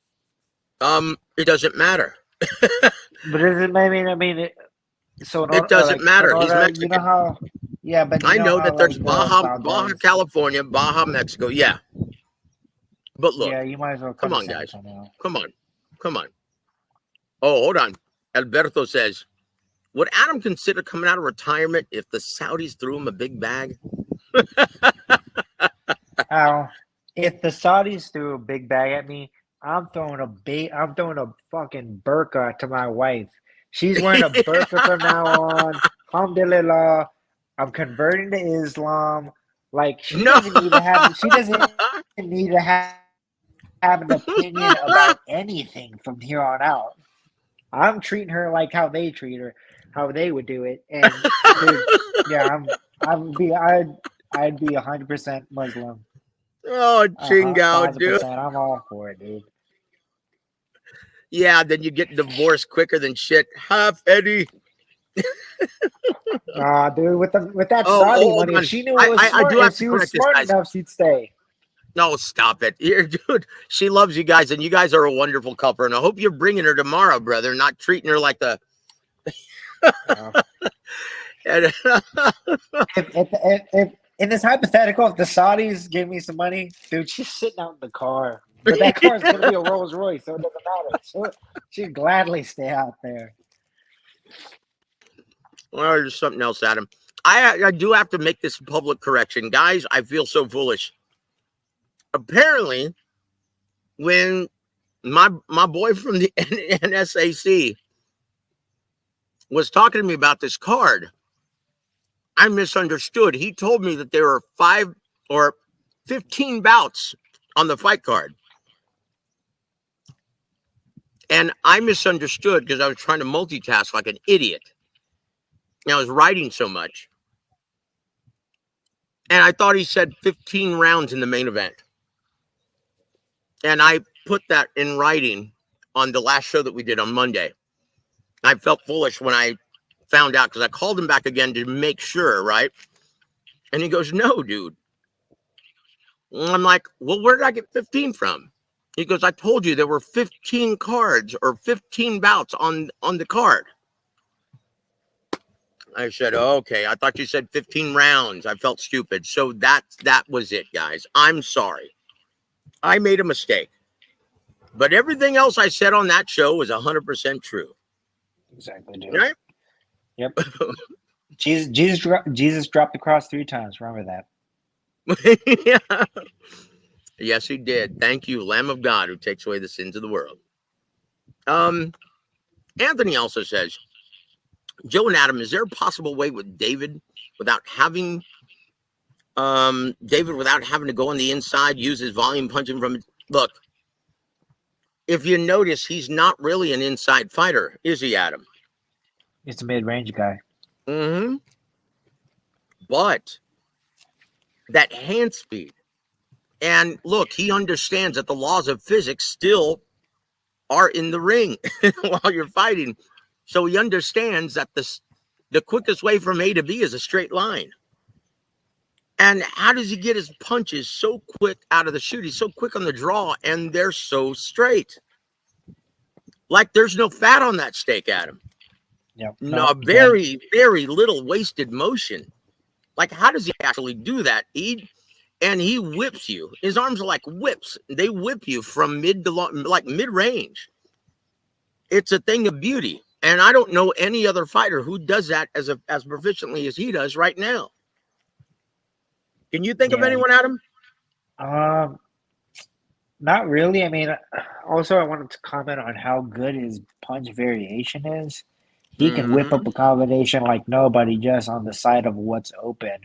It doesn't matter. But is it? I mean, so it doesn't matter. He's Mexican. You know how? Yeah, but I know that there's Baja, Baja California, Baja, Mexico. Yeah, but look, yeah, you might as well come on, guys. Come on. Oh, hold on. Alberto says, would Adam consider coming out of retirement if the Saudis threw him a big bag? If the Saudis threw a big bag at me, I'm throwing a fucking burqa to my wife. She's wearing a burqa from now on. Alhamdulillah. I'm converting to Islam. Like, she doesn't need to have an opinion about anything from here on out. I'm treating her like how they treat her, how they would do it. And dude, yeah, I'd be 100% Muslim. Oh, Chingao, dude. I'm all for it, dude. Yeah, then you get divorced quicker than shit. Huff, Eddie. Dude, with that Saudi money, if she knew it was smart, if she was smart enough, she'd stay. No, stop it. Here, dude, she loves you guys, and you guys are a wonderful couple. And I hope you're bringing her tomorrow, brother, not treating her like the... if in this hypothetical, if the Saudis gave me some money, dude, she's sitting out in the car. But that car is going to be a Rolls Royce, so it doesn't matter. She'd gladly stay out there. Well, there's something else, Adam. I do have to make this public correction. Guys, I feel so foolish. Apparently, when my boy from the NSAC was talking to me about this card, I misunderstood. He told me that there were 5 or 15 bouts on the fight card. And I misunderstood because I was trying to multitask like an idiot. And I was writing so much. And I thought he said 15 rounds in the main event. And I put that in writing on the last show that we did on Monday. I felt foolish when I found out because I called him back again to make sure, right? And he goes, no, dude. And I'm like, well, where did I get 15 from? He goes, I told you there were 15 cards or 15 bouts on the card. I said, okay, I thought you said 15 rounds. I felt stupid. So that was it, guys. I'm sorry. I made a mistake. But everything else I said on that show was 100% true. Exactly, dude. Right? Yep. Jesus dropped the cross 3 times. Remember that. Yeah. Yes, he did. Thank you, Lamb of God, who takes away the sins of the world. Anthony also says, Joe and Adam, is there a possible way with David without having to go on the inside, use his volume punching from it? Look, if you notice, he's not really an inside fighter, is he, Adam? He's a mid-range guy. Mm-hmm. But that hand speed, and look, he understands that the laws of physics still are in the ring while you're fighting. So he understands that the quickest way from A to B is a straight line. And how does he get his punches so quick out of the chute? He's so quick on the draw, and they're so straight. Like there's no fat on that steak, Adam. Yep. No, very, very little wasted motion. Like, how does he actually do that? He whips you. His arms are like whips. They whip you from mid to long, like mid range. It's a thing of beauty. And I don't know any other fighter who does that as proficiently as he does right now. Can you think of Yeah. anyone, Adam? Not really. I mean, also I wanted to comment on how good his punch variation is. He can whip up Mm-hmm. a combination like nobody just on the side of what's open.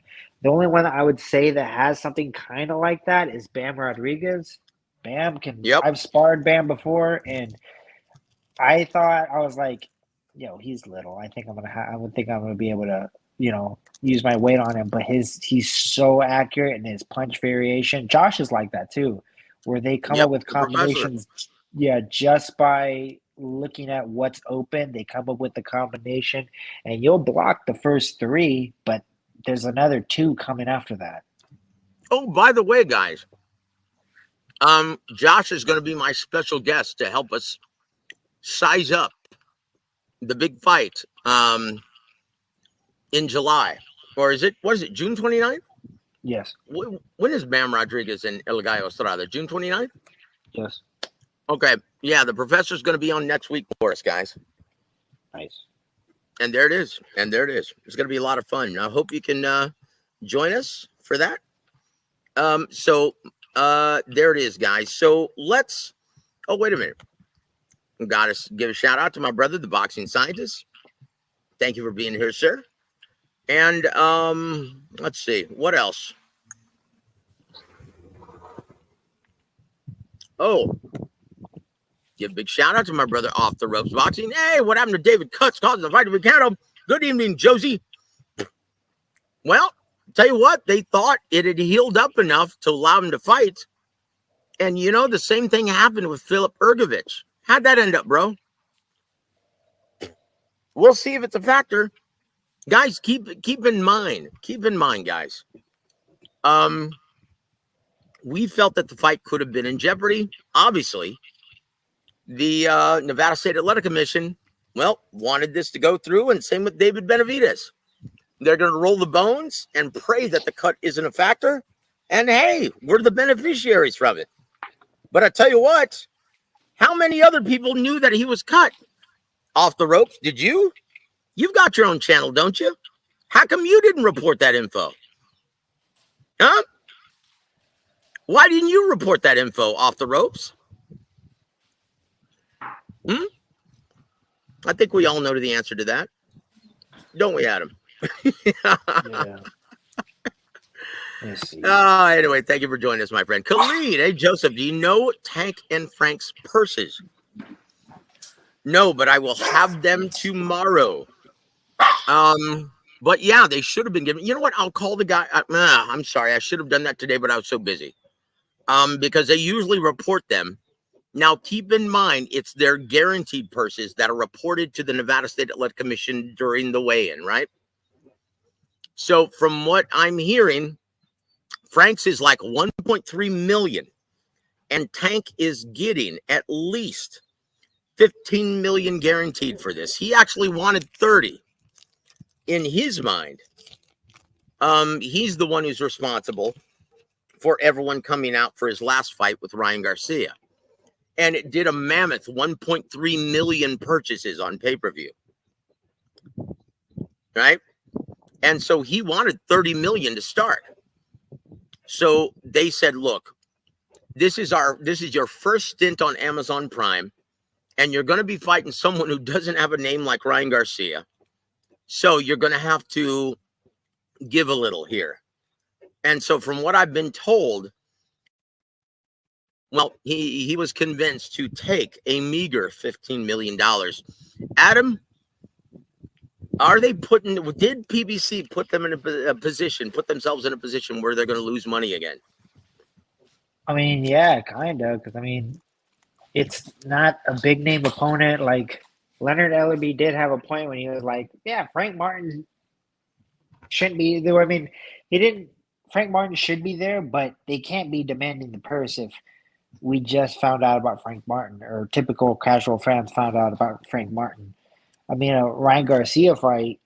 The only one that I would say that has something kind of like that is Bam Rodriguez. Bam can. Yep. I've sparred Bam before, and I thought I was like, yo, he's little. I think I would think I'm gonna be able to, use my weight on him. But he's so accurate in his punch variation. Josh is like that too, where they come up Yep. with The professor. combinations. Yeah, just by looking at what's open, they come up with the combination, and you'll block the first three, but there's another two coming after that. Oh, by the way, guys, Josh is going to be my special guest to help us size up the big fight in July. Or what is it, June 29th? Yes, When is Bam Rodriguez and El Gallo Estrada? June 29th? yes, Okay. Yeah, the professor's going to be on next week for us, guys. nice. And there it is. It's going to be a lot of fun. I hope you can join us for that. There it is, guys. So wait a minute. Got to give a shout out to my brother, the boxing scientist. Thank you for being here, sir. And let's see, what else? Oh, give a big shout out to my brother Off the Ropes Boxing. Hey, what happened to David Cuts causing the fight to Ricardo? Good evening, Josie. Well, tell you what, they thought it had healed up enough to allow him to fight. And the same thing happened with Philip Ergovich. How'd that end up, bro? We'll see if it's a factor. Guys, keep in mind, guys. We felt that the fight could have been in jeopardy. Obviously, the Nevada State Athletic Commission, wanted this to go through, and same with David Benavidez. They're going to roll the bones and pray that the cut isn't a factor. And hey, we're the beneficiaries from it. But I tell you what, how many other people knew that he was cut? Off the Ropes, did you? You've got your own channel, don't you? How come you didn't report that info? Huh? Why didn't you report that info, Off the Ropes? I think we all know the answer to that. Don't we, Adam? Yeah. Let's see. Anyway, thank you for joining us, my friend. Khalid, hey, Joseph, do you know Tank and Frank's purses? No, but I will have them tomorrow. But yeah, they should have been given. You know what? I'll call the guy. I'm sorry. I should have done that today, but I was so busy. Because they usually report them. Now, keep in mind, it's their guaranteed purses that are reported to the Nevada State Athletic Commission during the weigh-in, right? So from what I'm hearing, Frank's is like 1.3 million, and Tank is getting at least 15 million guaranteed for this. He actually wanted 30. In his mind, he's the one who's responsible for everyone coming out for his last fight with Ryan Garcia. And it did a mammoth 1.3 million purchases on pay-per-view. Right? And so he wanted 30 million to start. So they said, look, this is your first stint on Amazon Prime, and you're going to be fighting someone who doesn't have a name like Ryan Garcia. So you're going to have to give a little here. And so from what I've been told, he was convinced to take a meager $15 million. Adam, did PBC put themselves in a position where they're going to lose money again? I mean, yeah, kind of, because, I mean, it's not a big-name opponent. Like, Leonard Ellerby did have a point when he was like, yeah, Frank Martin shouldn't be there. I mean, Frank Martin should be there, but they can't be demanding the purse if we just found out about Frank Martin, or typical casual fans found out about Frank Martin. I mean, a Ryan Garcia fight,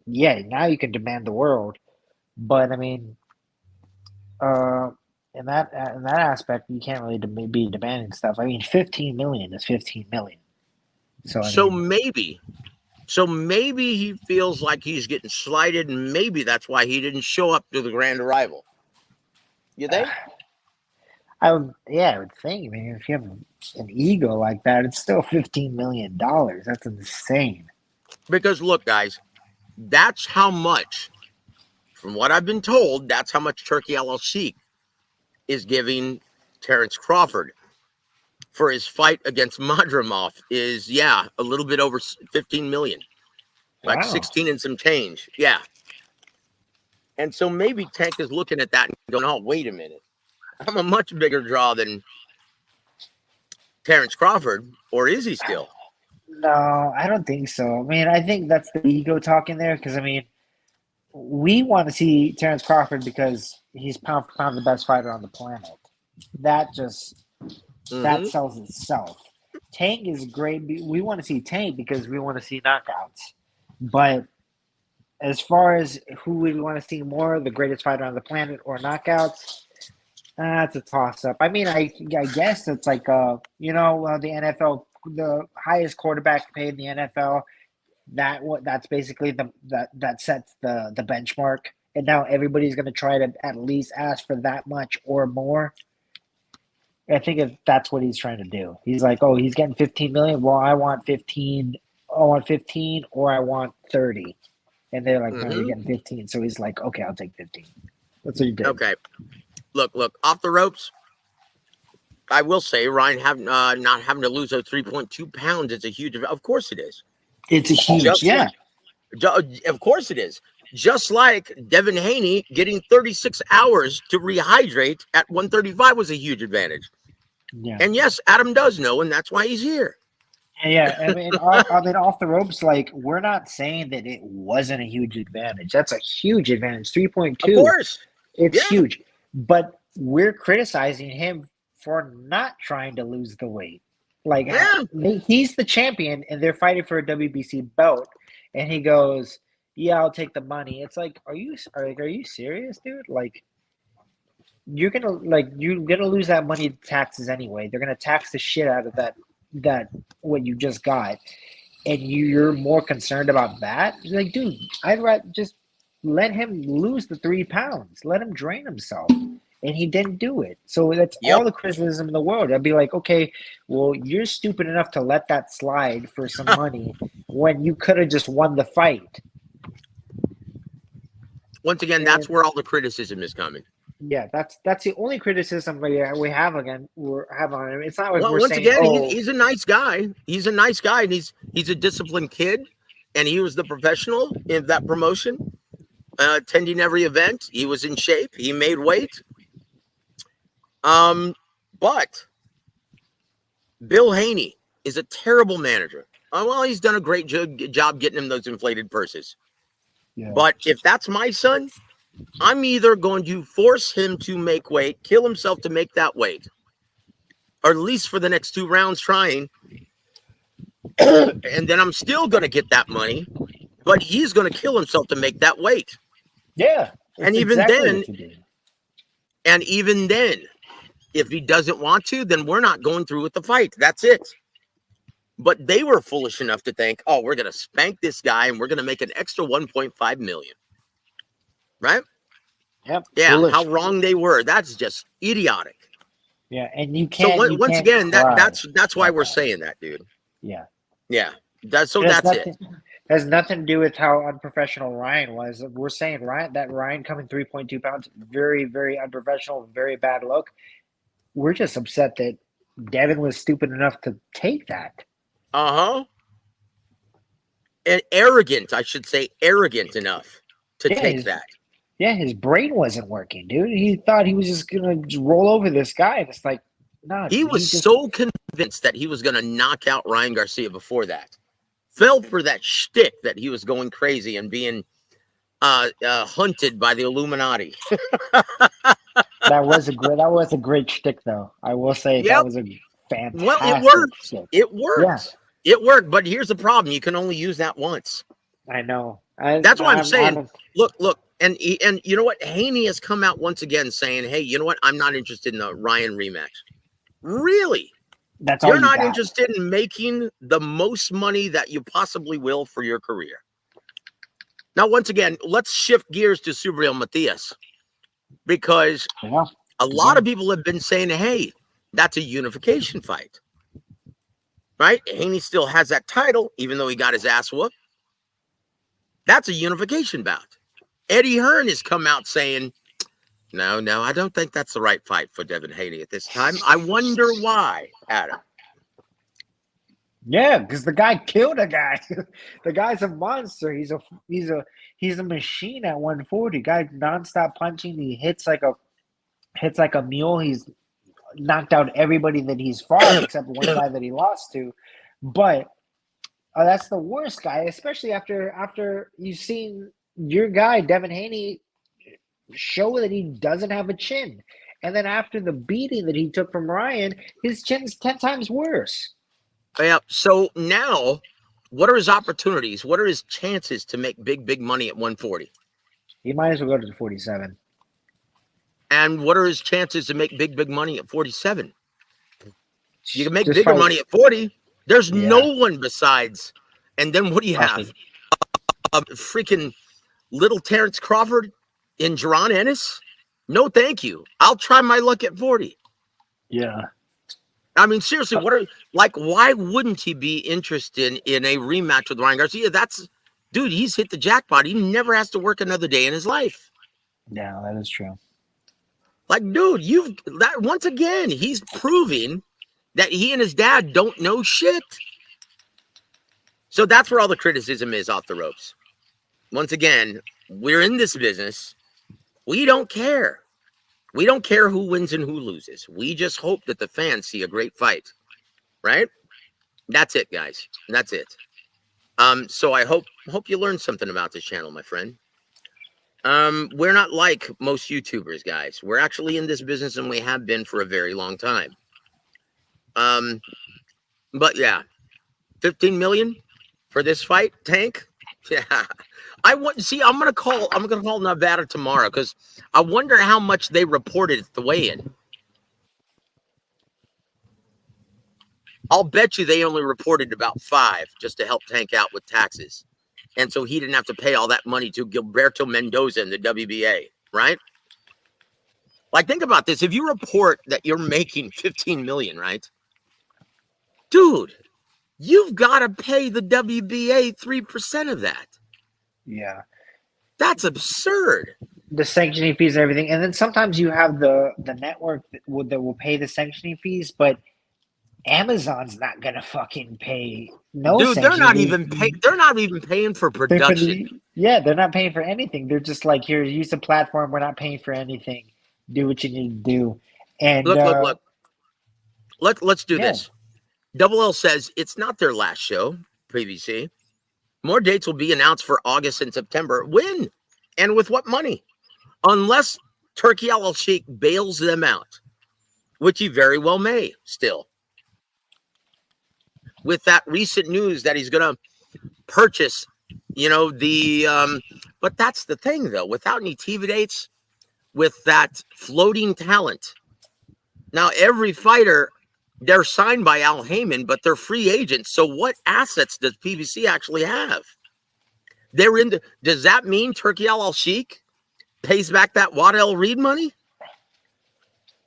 yeah, now you can demand the world. But I mean, uh, in that aspect, you can't really be demanding stuff. I mean, 15 million is 15 million. So I So mean, maybe, so maybe he feels like he's getting slighted, and maybe that's why he didn't show up to the grand arrival. You think? I would think. I mean, if you have an ego like that, it's still $15 million. That's insane. Because look, guys, that's how much, from what I've been told, that's how much Turkey LLC is giving Terrence Crawford for his fight against Madrimov. Is a little bit over 15 million, like Wow. 16 and some change. Yeah. And so maybe Tank is looking at that and going, "Oh, wait a minute. I'm a much bigger draw than Terrence Crawford, or is he still?" No, I don't think so. I mean, I think that's the ego talking there because I mean, we want to see Terrence Crawford because he's pound for pound the best fighter on the planet. That just that Mm-hmm. sells itself. Tank is great. We want to see Tank because we want to see knockouts. But as far as who we want to see more, the greatest fighter on the planet or knockouts, that's a toss up. I mean, I guess it's like the NFL, the highest quarterback paid in the NFL. That's basically that sets the benchmark, and now everybody's going to try to at least ask for that much or more. I think that's what he's trying to do. He's like, oh, he's getting 15 million. Well, I want 15. I want 15, or I want 30. And they're like, no, you're Mm-hmm. getting 15. So he's like, okay, I'll take 15. That's what he did. Okay. Look, off the ropes. I will say, Ryan, not having to lose those 3.2 pounds is a huge. Of course it is. It's a huge, Just yeah. of course it is. Just like Devin Haney getting 36 hours to rehydrate at 135 was a huge advantage. Yeah. And yes, Adam does know, and that's why he's here. Yeah, I mean, off the ropes, like we're not saying that it wasn't a huge advantage. That's a huge advantage. Of 3.2, course. it's Yeah. huge. But we're criticizing him for not trying to lose the weight. Like Yeah. he's the champion, and they're fighting for a WBC belt, and he goes, "Yeah, I'll take the money." It's like, are you serious, dude? Like, you're gonna lose that money to taxes anyway. They're gonna tax the shit out of that what you just got, and you're more concerned about that. You're like, dude, I'd rather just let him lose the 3 pounds, let him drain himself, and he didn't do it. So that's Yep. all the criticism in the world. I'd be like, okay, well, you're stupid enough to let that slide for some money when you could have just won the fight. Once again, that's where all the criticism is coming. Yeah, that's the only criticism we have on him. It's not like Well, we're once saying, again, oh, he's a nice guy. He's a nice guy, and he's a disciplined kid, and he was the professional in that promotion, attending every event. He was in shape. He made weight. But Bill Haney is a terrible manager. Well, he's done a great job getting him those inflated purses. yeah. But if that's my son, I'm either going to force him to make weight, kill himself to make that weight, or at least for the next 2 rounds trying, and then I'm still going to get that money, but he's going to kill himself to make that weight. Yeah, And even then, if he doesn't want to, then we're not going through with the fight. That's it. But they were foolish enough to think, oh, we're going to spank this guy and we're going to make an extra 1.5 million. Right? Yep. Yeah, Foolish. how wrong they were. That's just idiotic. Yeah, and you can't. So once again, that's why we're that. saying that, dude. Yeah. Yeah. That's It it. has nothing to do with how unprofessional Ryan was. We're saying Ryan coming 3.2 pounds, very, very unprofessional, very bad look. We're just upset that Devin was stupid enough to take that. Uh-huh. And arrogant, I should say, arrogant enough to take that. Yeah, his brain wasn't working, dude. He thought he was just gonna roll over this guy, and it's like, no. He was so convinced that he was gonna knock out Ryan Garcia before that. Fell for that shtick that he was going crazy and being hunted by the Illuminati. That was a great shtick, though. I will say that was a fantastic. Well, it worked. Shtick. It worked. Yeah. It worked. But here's the problem: you can only use that once. I know. That's why I'm saying. Look. And you know what? Haney has come out once again saying, hey, you know what? I'm not interested in the Ryan rematch. Really? That's all You're you not got. interested in making the most money that you possibly will for your career. Now, once again, let's shift gears to Subriel Matias, because Yeah. a lot of people have been saying, hey, that's a unification fight. Right? Haney still has that title, even though he got his ass whooped. That's a unification bout. Eddie Hearn has come out saying, no, I don't think that's the right fight for Devin Haney at this time. I wonder why, Adam. Yeah, because the guy killed a guy. The guy's a monster. He's a machine at 140. Guy nonstop punching. He hits like a mule. He's knocked out everybody that he's fought except one guy that he lost to. But that's the worst guy, especially after you've seen your guy Devin Haney show that he doesn't have a chin, and then after the beating that he took from Ryan, his chin's 10 times worse. Yeah. So now, what are his opportunities? What are his chances to make big money at 140? He might as well go to 47. And what are his chances to make big money at 47? You can make Just bigger fight. money at 40. There's Yeah. no one besides. And then what do you have? Buffy. A freaking little Terrence Crawford in Jerron Ennis? No, thank you. I'll try my luck at 40. Yeah. I mean, seriously, why wouldn't he be interested in a rematch with Ryan Garcia? Dude, he's hit the jackpot. He never has to work another day in his life. Yeah, that is true. Like, dude, once again, he's proving that he and his dad don't know shit. So that's where all the criticism is off the ropes. Once again, we're in this business. We don't care. We don't care who wins and who loses. We just hope that the fans see a great fight, right? That's it, guys. That's it. So I hope you learned something about this channel, my friend. We're not like most YouTubers, guys. We're actually in this business, and we have been for a very long time. But yeah, 15 million for this fight, Tank. Yeah, I'm gonna call Nevada tomorrow because I wonder how much they reported at the weigh-in. I'll bet you they only reported about 5 just to help Tank out with taxes. And so he didn't have to pay all that money to Gilberto Mendoza and the WBA, right? Like, think about this. If you report that you're making 15 million, right? Dude, you've got to pay the WBA 3% of that. Yeah. That's absurd. The sanctioning fees and everything. And then sometimes you have the network that will pay the sanctioning fees, but Amazon's not gonna fucking pay Dude, they're not even paying for production. They're not paying for anything. They're just like, here, use the platform. We're not paying for anything. Do what you need to do. And look. Let's do this. W.A.W says it's not their last show, PVC. More dates will be announced for August and September. When? And with what money? Unless Turkey Al-Sheikh bails them out, which he very well may still. With that recent news that he's going to purchase, but that's the thing, though. Without any TV dates, with that floating talent. Now, every fighter, they're signed by Al Heyman, but they're free agents. So what assets does PBC actually have? Does that mean Turkey Al-Sheikh pays back that Waddell Reed money?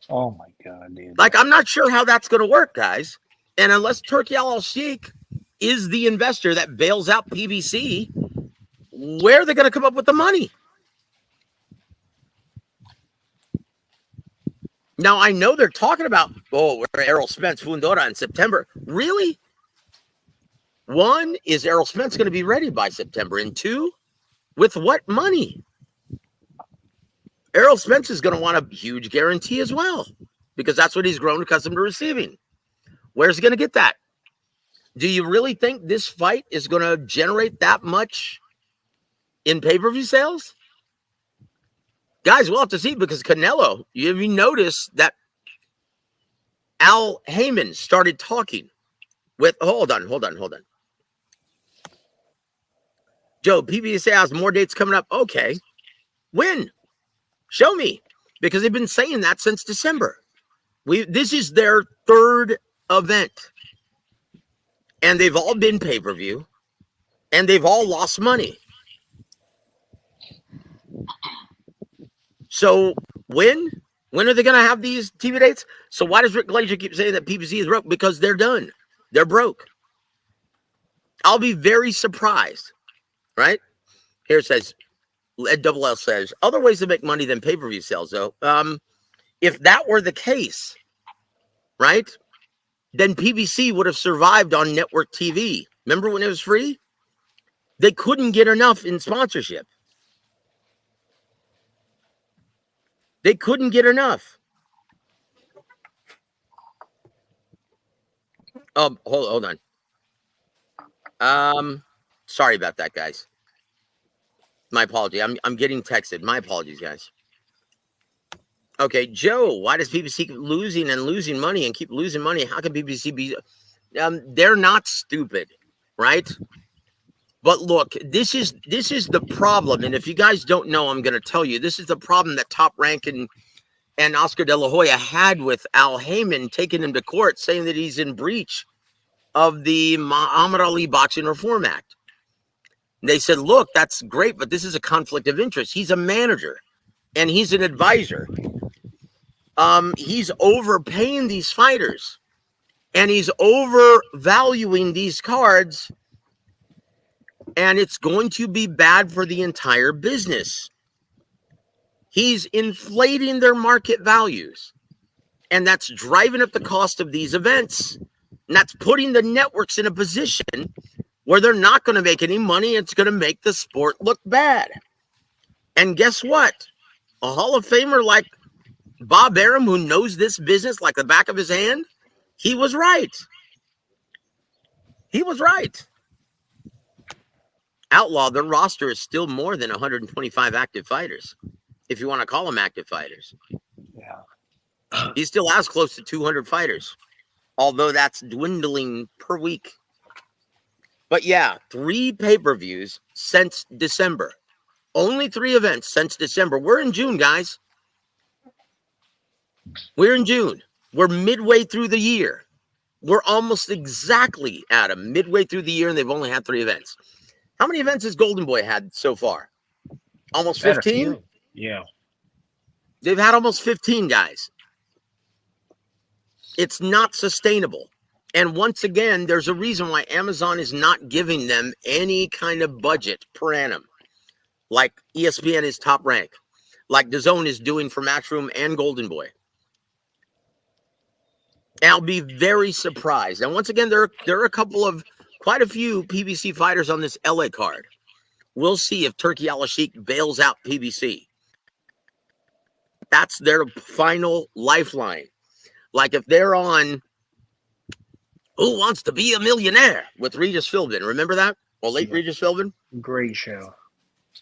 Oh, my God, dude. Like, I'm not sure how that's going to work, guys. And unless Turkey Al-Sheikh is the investor that bails out PBC, where are they going to come up with the money? Now, I know they're talking about, we're Errol Spence Fundora in September. Really? 1, is Errol Spence going to be ready by September? And 2, with what money? Errol Spence is going to want a huge guarantee as well, because that's what he's grown accustomed to receiving. Where's he going to get that? Do you really think this fight is going to generate that much in pay-per-view sales? Guys, we'll have to see, because Canelo, have you noticed that Al Heyman started talking with, hold on. Joe, PBC has more dates coming up. Okay. When? Show me. Because they've been saying that since December. This is their third event. And they've all been pay-per-view. And they've all lost money. So when? When are they going to have these TV dates? So why does Rick Glazer keep saying that PBC is broke? Because they're done. They're broke. I'll be very surprised. Right? Here it says, W.A.W says, other ways to make money than pay-per-view sales, though. If that were the case, right, then PBC would have survived on network TV. Remember when it was free? They couldn't get enough in sponsorship. They couldn't get enough. Oh, hold on. Sorry about that, guys. My apology. I'm getting texted. My apologies, guys. Okay, Joe, why does PBC keep losing and losing money and keep losing money? How can PBC be? They're not stupid, right? But look, this is the problem. And if you guys don't know, I'm going to tell you, this is the problem that Top Rank and Oscar De La Hoya had with Al Heyman taking him to court, saying that he's in breach of the Muhammad Ali Boxing Reform Act. They said, look, that's great, but this is a conflict of interest. He's a manager and he's an advisor. He's overpaying these fighters and he's overvaluing these cards, and it's going to be bad for the entire business. He's inflating their market values, and that's driving up the cost of these events, and that's putting the networks in a position where they're not going to make any money. It's going to make the sport look bad. And guess what? A Hall of Famer like Bob Arum, who knows this business like the back of his hand, he was right. He was right. Outlaw, their roster is still more than 125 active fighters, if you want to call them active fighters. Yeah. He still has close to 200 fighters, although that's dwindling per week. But yeah, 3 pay-per-views since December. Only 3 events since December. We're in June, guys. We're in June. We're midway through the year. We're almost exactly, Adam, midway through the year, and they've only had 3 events. How many events has Golden Boy had so far? Almost 15? Yeah. They've had almost 15, guys. It's not sustainable. And once again, there's a reason why Amazon is not giving them any kind of budget per annum, like ESPN is Top Rank, like DAZN is doing for Matchroom and Golden Boy. And I'll be very surprised. And once again, there are quite a few PBC fighters on this LA card. We'll see if Turkey Al-Sheikh bails out PBC. That's their final lifeline. Like if they're on Who Wants to Be a Millionaire with Regis Philbin. Remember that? Well, late Regis Philbin? Great show.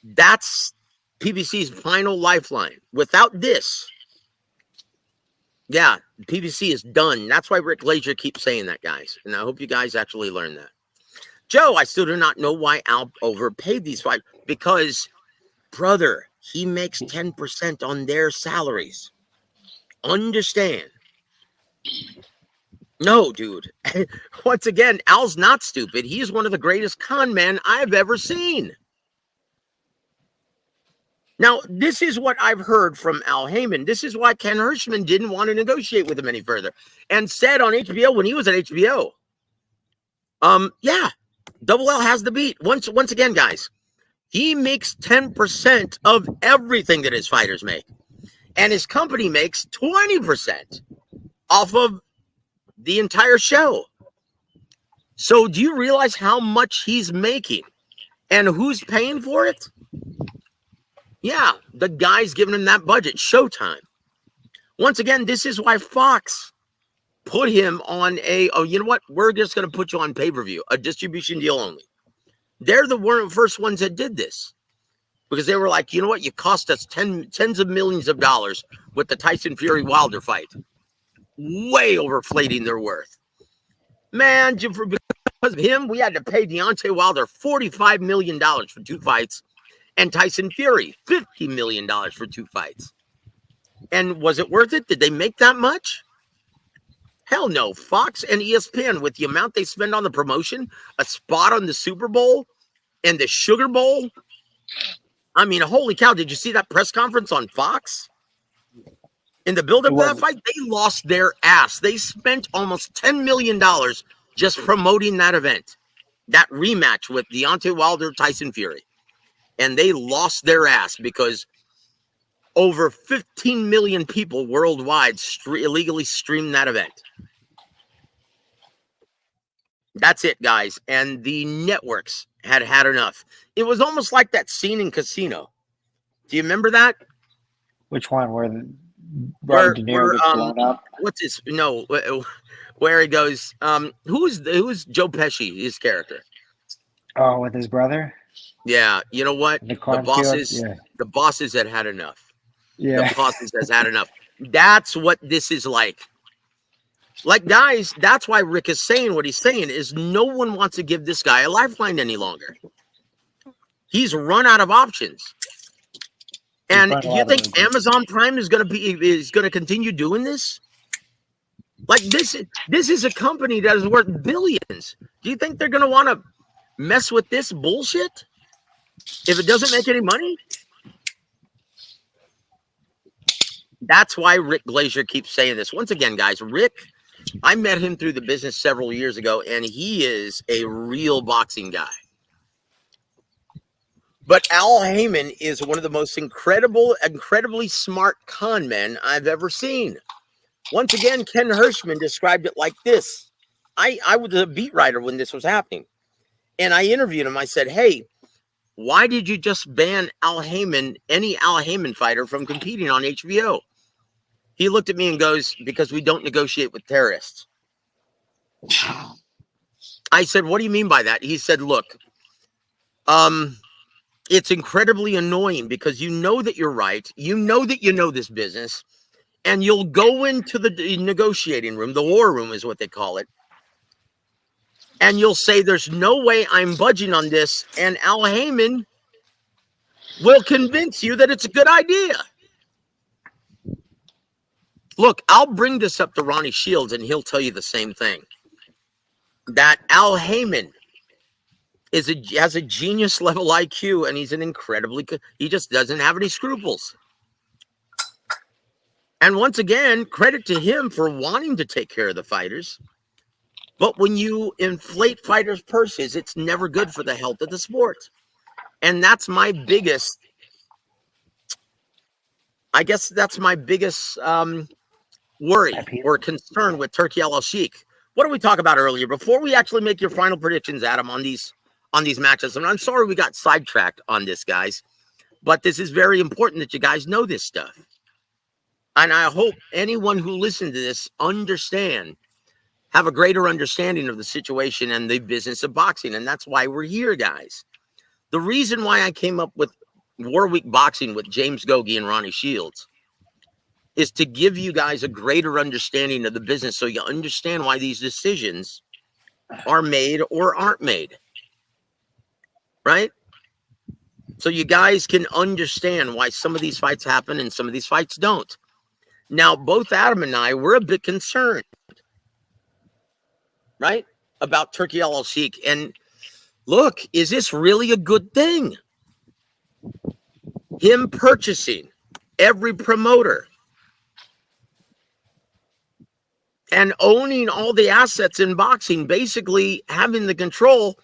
That's PBC's final lifeline. Without this, yeah, PBC is done. That's why Rick Glazer keeps saying that, guys. And I hope you guys actually learn that. Joe, I still do not know why Al overpaid these fighters. Because, brother, he makes 10% on their salaries. Understand. No, dude. Once again, Al's not stupid. He's one of the greatest con men I've ever seen. Now, this is what I've heard from Al Heyman. This is why Ken Hirschman didn't want to negotiate with him any further and said on HBO when he was at HBO, yeah, Double L has the beat. Once again, guys, he makes 10% of everything that his fighters make, and his company makes 20% off of the entire show. So do you realize how much he's making and who's paying for it? Yeah, the guy's giving him that budget, Showtime. Once again, this is why Fox put him on you know what? We're just going to put you on pay-per-view, a distribution deal only. They're the first ones that did this because they were like, you know what? You cost us tens of millions of dollars with the Tyson Fury Wilder fight. Way overflating their worth. Man, because of him, we had to pay Deontay Wilder $45 million for 2 fights. And Tyson Fury, $50 million for 2 fights. And was it worth it? Did they make that much? Hell no. Fox and ESPN, with the amount they spend on the promotion, a spot on the Super Bowl and the Sugar Bowl. I mean, holy cow, did you see that press conference on Fox? In the build-up to that fight, they lost their ass. They spent almost $10 million just promoting that event, that rematch with Deontay Wilder, Tyson Fury. And they lost their ass because over 15 million people worldwide illegally streamed that event. That's it, guys. And the networks had enough. It was almost like that scene in Casino. Do you remember that? Which one? Where Robert De Niro gets blown up? What's his? No, where he goes. Who's Joe Pesci? His character. Oh, with his brother. Yeah, you know what? The bosses had enough. Yeah, the bosses has had enough. That's what this is like. Like, guys, that's why Rick is saying what he's saying is no one wants to give this guy a lifeline any longer. He's run out of options. And you think Amazon Prime is going to continue doing this? Like, this is a company that is worth billions. Do you think they're going to want to mess with this bullshit if it doesn't make any money? That's why Rick Glazier keeps saying this. Once again, guys, Rick, I met him through the business several years ago, and he is a real boxing guy. But Al Heyman is one of the most incredibly smart con men I've ever seen. Once again, Ken Hirschman described it like this. I was a beat writer when this was happening, and I interviewed him. I said, hey, why did you just ban Al Heyman, any Al Heyman fighter, from competing on HBO? He looked at me and goes, because we don't negotiate with terrorists. I said, what do you mean by that? He said, look, it's incredibly annoying because you know that you're right. You know that you know this business. And you'll go into the negotiating room, the war room is what they call it. And you'll say, there's no way I'm budging on this. And Al Heyman will convince you that it's a good idea. Look, I'll bring this up to Ronnie Shields, and he'll tell you the same thing. That Al Heyman has a genius level IQ, and he's he just doesn't have any scruples. And once again, credit to him for wanting to take care of the fighters. But when you inflate fighters' purses, it's never good for the health of the sport. And that's my biggest, worry or concern with Turki Al-Sheikh. What did we talk about earlier? Before we actually make your final predictions, Adam, on these matches, and I'm sorry we got sidetracked on this, guys, but this is very important that you guys know this stuff. And I hope anyone who listens to this have a greater understanding of the situation and the business of boxing. And that's why we're here, guys. The reason why I came up with War Week Boxing with James Gogi and Ronnie Shields is to give you guys a greater understanding of the business so you understand why these decisions are made or aren't made. Right? So you guys can understand why some of these fights happen and some of these fights don't. Now, both Adam and I were a bit concerned, right, about Turki Al-Sheikh. And look, is this really a good thing? Him purchasing every promoter and owning all the assets in boxing, basically having the control.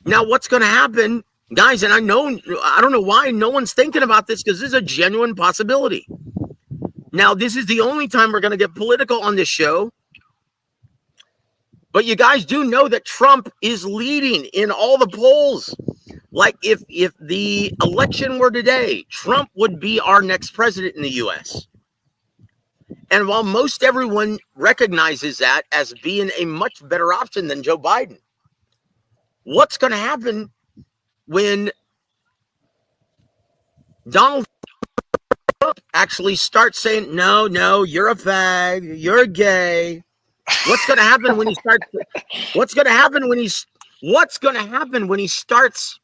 Now, what's going to happen, guys? And I don't know why no one's thinking about this, because this is a genuine possibility. Now, this is the only time we're going to get political on this show. But you guys do know that Trump is leading in all the polls. Like, if the election were today, Trump would be our next president in the U.S. And while most everyone recognizes that as being a much better option than Joe Biden, what's going to happen when Donald Trump actually starts saying, no, you're a fag, you're gay? What's going to happen when he starts? What's going to happen when he starts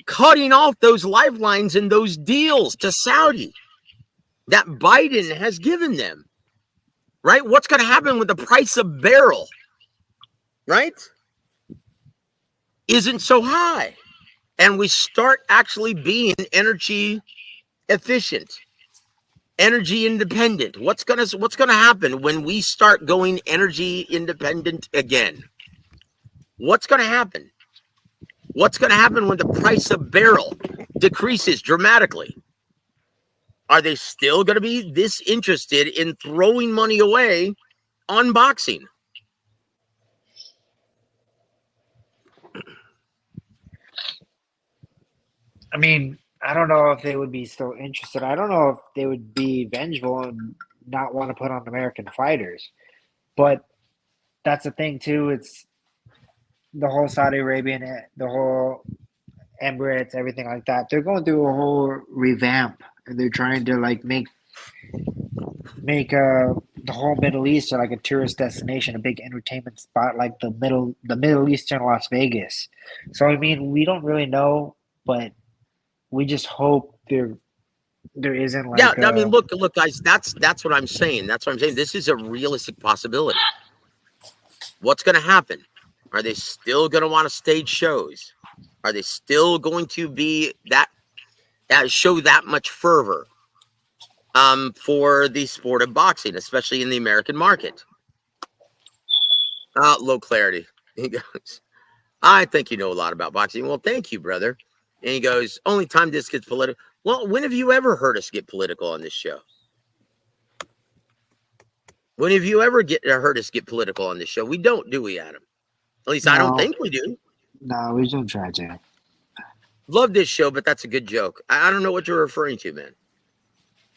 cutting off those lifelines and those deals to Saudi that Biden has given them, right? What's going to happen with the price of barrel, right? Isn't so high. And we start actually being energy efficient, energy independent. What's going to happen when we start going energy independent again? What's going to happen? What's going to happen when the price of barrel decreases dramatically? Are they still going to be this interested in throwing money away on boxing? I mean, I don't know if they would be still interested. I don't know if they would be vengeful and not want to put on American fighters. But that's the thing too. It's the whole Saudi Arabian, the whole Emirates, everything like that. They're going through a whole revamp, and they're trying to like make the whole Middle East like a tourist destination, a big entertainment spot, like the Middle Eastern Las Vegas. So I mean, we don't really know, but we just hope there isn't like Yeah, I mean, look, guys. That's what I'm saying. That's what I'm saying. This is a realistic possibility. What's going to happen? Are they still going to want to stage shows? Are they still going to be that show that much fervor for the sport of boxing, especially in the American market? Low clarity. He goes, I think you know a lot about boxing. Well, thank you, brother. And he goes, only time this gets political. Well, when have you ever heard us get political on this show? When have you ever heard us get political on this show? We don't, do we, Adam? At least I don't think we do. No, we don't try to. Love this show, but that's a good joke. I don't know what you're referring to, man.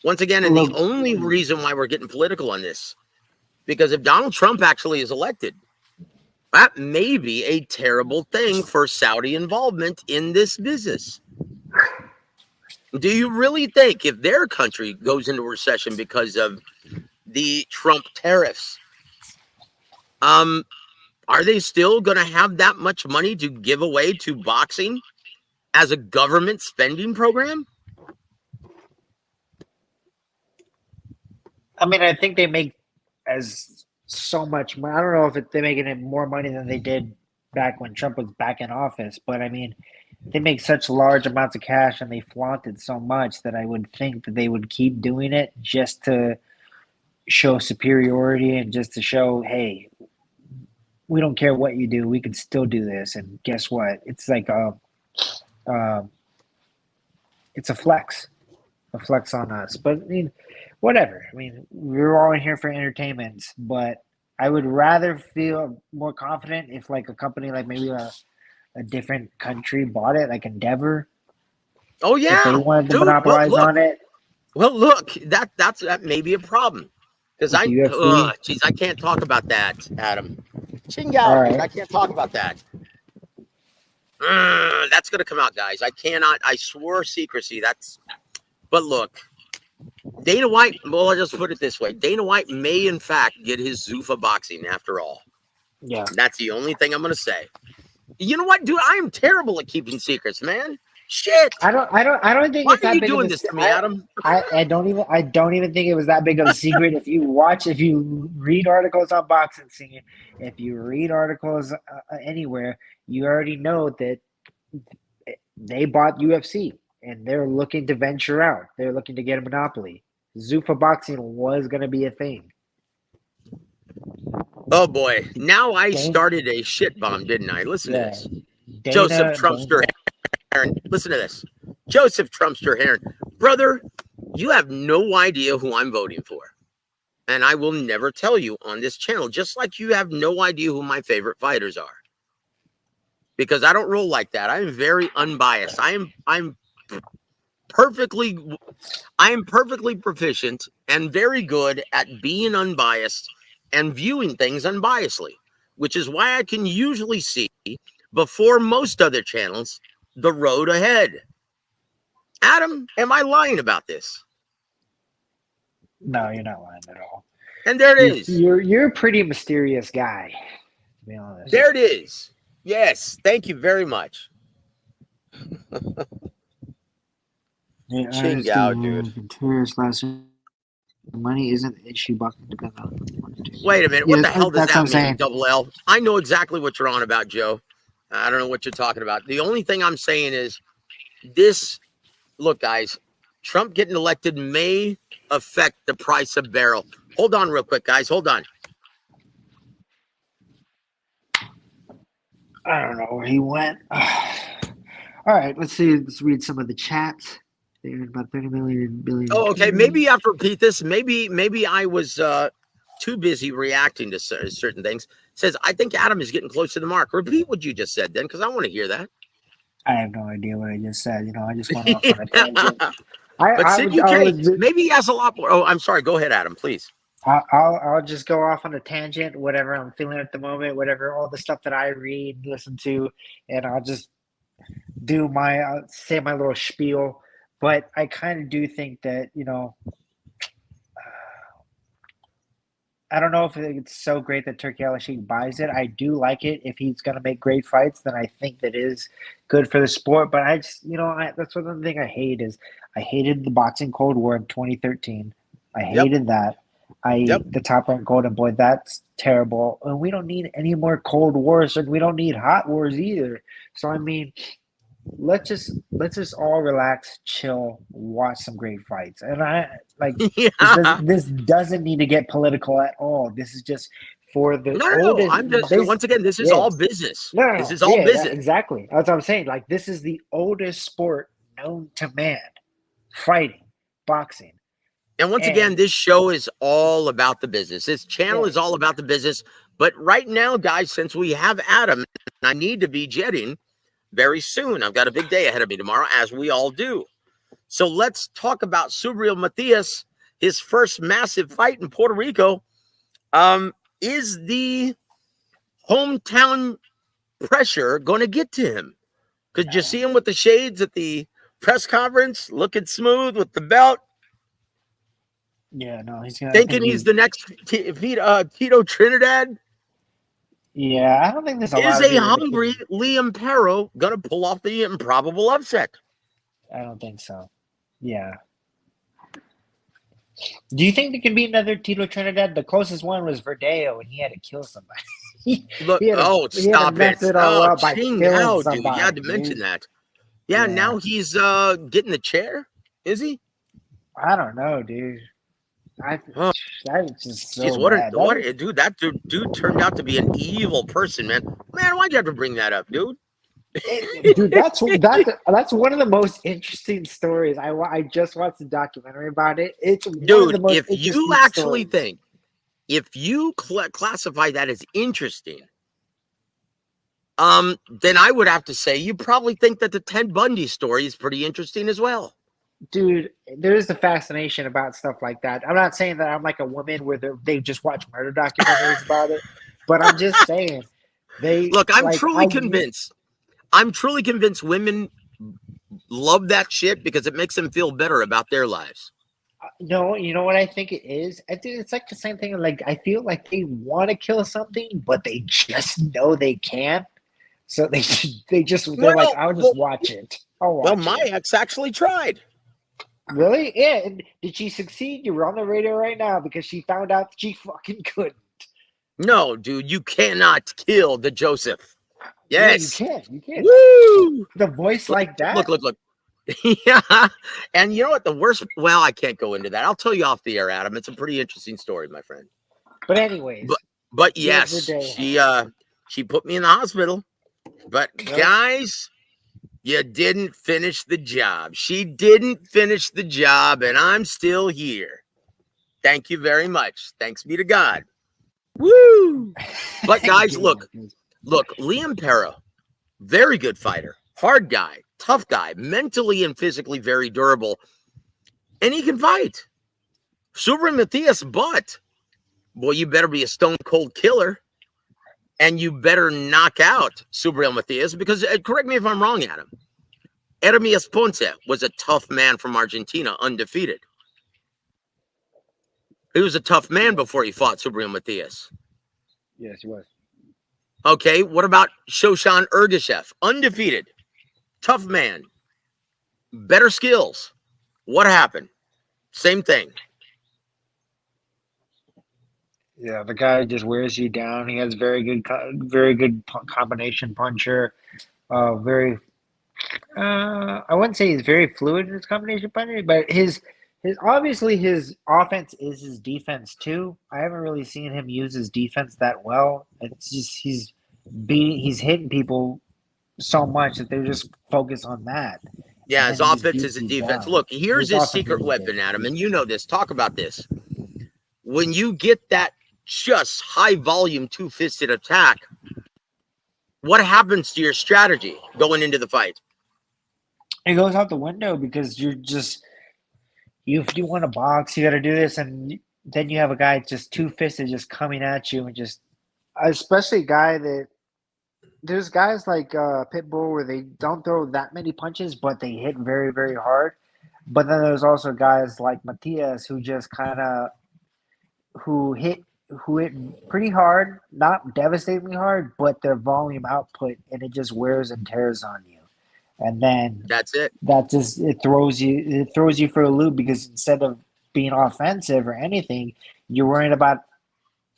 Once again, and the only reason why we're getting political on this, because if Donald Trump actually is elected, that may be a terrible thing for Saudi involvement in this business. Do you really think if their country goes into recession because of the Trump tariffs, are they still going to have that much money to give away to boxing as a government spending program? I mean, I think they make as so much money. I don't know if they're making it more money than they did back when Trump was back in office, but I mean, they make such large amounts of cash and they flaunt it so much that I would think that they would keep doing it just to show superiority and just to show, hey, we don't care what you do, we can still do this. And guess what? It's like it's a flex on us. But I mean, whatever. I mean, we're all in here for entertainment, but I would rather feel more confident if like a company like maybe a different country bought it, like Endeavor. Oh yeah, if they wanted to dude, monopolize on it. Well, look, that may be a problem because I can't talk about that, Adam. Chingao, dude, I can't talk about that. That's gonna come out, guys. I cannot. I swore secrecy. But look, Dana White. Well, I'll just put it this way: Dana White may, in fact, get his Zuffa boxing after all. Yeah, that's the only thing I'm gonna say. You know what, dude? I am terrible at keeping secrets, man. Shit. I don't think Why it's that are you big doing of a, this to me, Adam? I don't even think it was that big of a secret. If you read articles on boxing scene, if you read articles anywhere, you already know that they bought UFC and they're looking to venture out. They're looking to get a monopoly. Zuffa boxing was going to be a thing. Oh boy! Now I started a shit bomb, didn't I? Listen to this, Joseph Trumpster Heron. Listen to this, Joseph Trumpster Heron, brother. You have no idea who I'm voting for, and I will never tell you on this channel. Just like you have no idea who my favorite fighters are, because I don't roll like that. I'm very unbiased. I'm perfectly proficient and very good at being unbiased and viewing things unbiasedly, which is why I can usually see before most other channels the road ahead. Adam, am I lying about this? No, you're not lying at all. And there it is. You're a pretty mysterious guy, to be honest. There it is. Yes, thank you very much. Yeah, I Chingao, dude. understand. Terrorist last money isn't the issue. Boxing depends on what it is. Wait a minute. What Yeah, the hell does that's what that I'm mean, saying. Double L? I know exactly what you're on about, Joe. I don't know what you're talking about. The only thing I'm saying is this. Look, guys, Trump getting elected may affect the price of barrel. Hold on real quick, guys. Hold on. I don't know where he went. All right, let's see. Let's read some of the chats. There's about 30 billion Oh, okay. people. Maybe you have to repeat this. Maybe I was too busy reacting to certain things. It says, I think Adam is getting close to the mark. Repeat what you just said then, because I want to hear that. I have no idea what I just said. I just went off on a tangent. But Sid UK, maybe he has a lot more. Oh, I'm sorry. Go ahead, Adam, please. I'll just go off on a tangent, whatever I'm feeling at the moment, whatever all the stuff that I read, listen to, and I'll just do say my little spiel. But I kind of do think that I don't know if it's so great that Turkey Al-Sheikh buys it. I do like it. If he's going to make great fights, then I think that is good for the sport. But I just, that's one thing I hate is I hated the boxing Cold War in 2013. I hated that. The Top Rank Golden Boy, that's terrible. And we don't need any more Cold Wars, and we don't need hot wars either. So I mean, let's just all relax, chill, watch some great fights. And this doesn't need to get political at all. This is just for the No. I'm just once again, this is all business. No, this is all business. Exactly. That's what I'm saying. Like, this is the oldest sport known to man. Fighting, boxing. And once again, this show is all about the business. This channel is all about the business. But right now, guys, since we have Adam, I need to be jetting very soon. I've got a big day ahead of me tomorrow, as we all do. So let's talk about Subriel Matias, his first massive fight in Puerto Rico. Is the hometown pressure going to get to him? Because you see him with the shades at the press conference, looking smooth with the belt. Yeah, no, he's gonna thinking he's the next Tito Trinidad. Yeah, I don't think there's a lot. Is a hungry Liam Perro gonna pull off the improbable upset? I don't think so. Yeah. Do you think there can be another Tito Trinidad? The closest one was Verdeo, and he had to kill somebody. Stop it! Oh, Ching Hao, dude. You had to mention that. Yeah, now he's getting the chair. Is he? I don't know, dude. That is just so bad. Dude, that dude turned out to be an evil person, man. Man, why'd you have to bring that up, dude? Dude, that's one of the most interesting stories. I just watched a documentary about it. It's dude. If you actually think, if you classify that as interesting, then I would have to say you probably think that the Ted Bundy story is pretty interesting as well. Dude, there is a fascination about stuff like that. I'm not saying that I'm like a woman where they just watch murder documentaries about it, but I'm just saying I'm truly convinced. I'm truly convinced women love that shit because it makes them feel better about their lives. No, you know what I think it is? I think it's like the same thing. Like, I feel like they want to kill something, but they just know they can't. So they're like, I'll just watch it. My ex actually tried. Really? Yeah. And did she succeed? You were on the radio right now because she found out she fucking couldn't. No, dude, you cannot kill the Joseph. Yes, yeah, you can't. Woo! The voice like that. Look. Yeah, and you know what? The worst. Well, I can't go into that. I'll tell you off the air, Adam. It's a pretty interesting story, my friend. But anyways, but yes, she put me in the hospital. But guys, you didn't finish the job. She didn't finish the job, and I'm still here. Thank you very much. Thanks be to God. Woo! But guys, look, Liam Perro, very good fighter, hard guy, tough guy, mentally and physically very durable, and he can fight. Subriel Matias, but boy, you better be a stone cold killer. And you better knock out Subriel Matias because, correct me if I'm wrong, Adam, Ermias Ponce was a tough man from Argentina, undefeated. He was a tough man before he fought Subriel Matias. Yes, he was. Okay, what about Shoshan Ergashev? Undefeated. Tough man, better skills. What happened? Same thing. Yeah, the guy just wears you down. He has very good combination puncher. Very. I wouldn't say he's very fluid in his combination puncher, but his obviously his offense is his defense too. I haven't really seen him use his defense that well. It's just he's hitting people so much that they're just focused on that, Yeah, and his then he just offense is beats a you defense. down. Look, here's His his offense secret is a weapon, defense. Adam, and you know this. Talk about this. When you get that just high volume two fisted attack, what happens to your strategy going into the fight? It goes out the window because you're just if you want to box, you got to do this, and then you have a guy just two fisted just coming at you, and just especially a guy that there's guys like Pitbull where they don't throw that many punches, but they hit very hard. But then there's also guys like Matias who just kind of who hit who hit pretty hard, not devastatingly hard, but their volume output and it just wears and tears on you. And then That's it. that just it throws you for a loop because instead of being offensive or anything, you're worrying about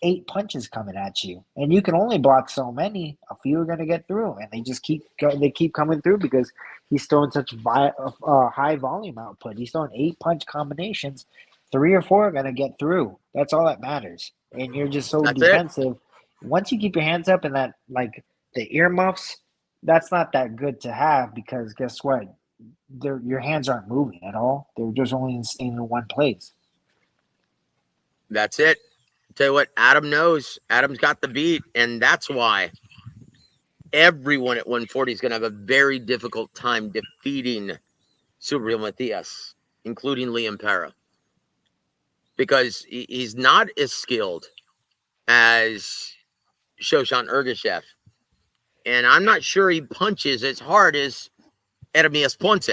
eight punches coming at you, and you can only block so many. A few are going to get through, and they keep coming through because he's throwing such high volume output. He's throwing eight punch combinations. Three or four are going to get through. That's all that matters. And you're just so That's it. defensive. Once you keep your hands up and that like the earmuffs, that's not that good to have because guess what? Your hands aren't moving at all. They're just only staying in one place. That's it. Tell you what, Adam knows. Adam's got the beat, and that's why everyone at 140 is going to have a very difficult time defeating Subriel Matias, including Liam Para, because he's not as skilled as Shoshan Ergashev, and I'm not sure he punches as hard as Ermias Ponce.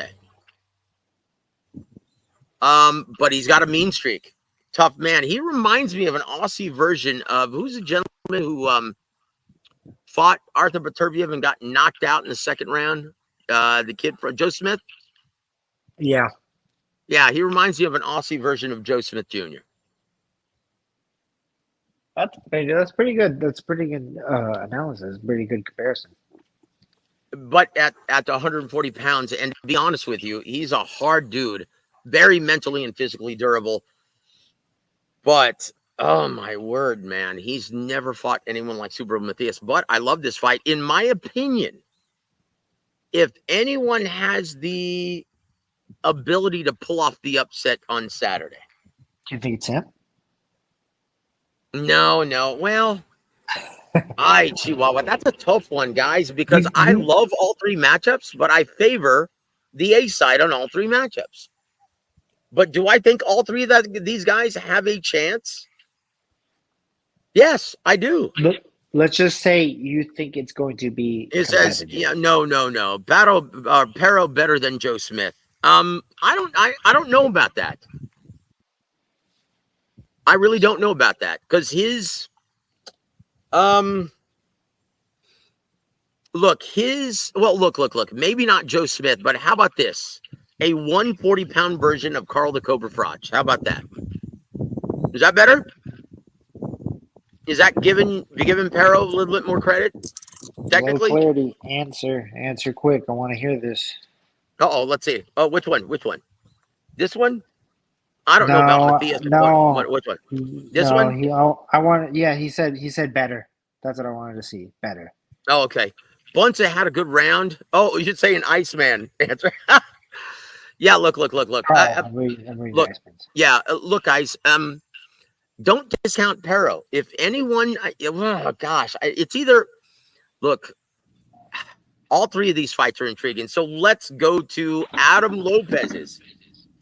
But he's got a mean streak. Tough man. He reminds me of an Aussie version of who's a gentleman who fought Arthur Beterbiev and got knocked out in the second round. The kid from Joe Smith. Yeah. Yeah, he reminds me of an Aussie version of Joe Smith Jr. That's pretty good. That's pretty good analysis. Pretty good comparison. But at the 140 pounds, and to be honest with you, he's a hard dude, very mentally and physically durable. But oh my word, man, he's never fought anyone like Subriel Matias. But I love this fight. In my opinion, if anyone has the ability to pull off the upset on Saturday, Do you think it's him? no. Well, Chihuahua, that's a tough one, guys, because I love all three matchups, but I favor the A side on all three matchups. But do I think all three of these guys have a chance? Yes, I do. Let's just say you think it's going to be. It says, yeah, no. Battle Pero better than Joe Smith. I don't know about that. I really don't know about that because his look. Maybe not Joe Smith, but how about this? A 140-pound version of Carl the Cobra Froch. How about that? Is that better? Is that giving Pero a little bit more credit? Technically, low clarity. Answer quick. I want to hear this. Let's see. Oh, which one? This one? I don't know about Matthias. No, which one? This one? I want. Yeah, he said better. That's what I wanted to see. Better. Oh, okay. Bunce had a good round. Oh, you should say an Iceman answer. Yeah, look. I'm reading look, Iceman's. Yeah, look, guys. Don't discount Pero. If anyone, it's either look. All three of these fights are intriguing. So let's go to Adam Lopez's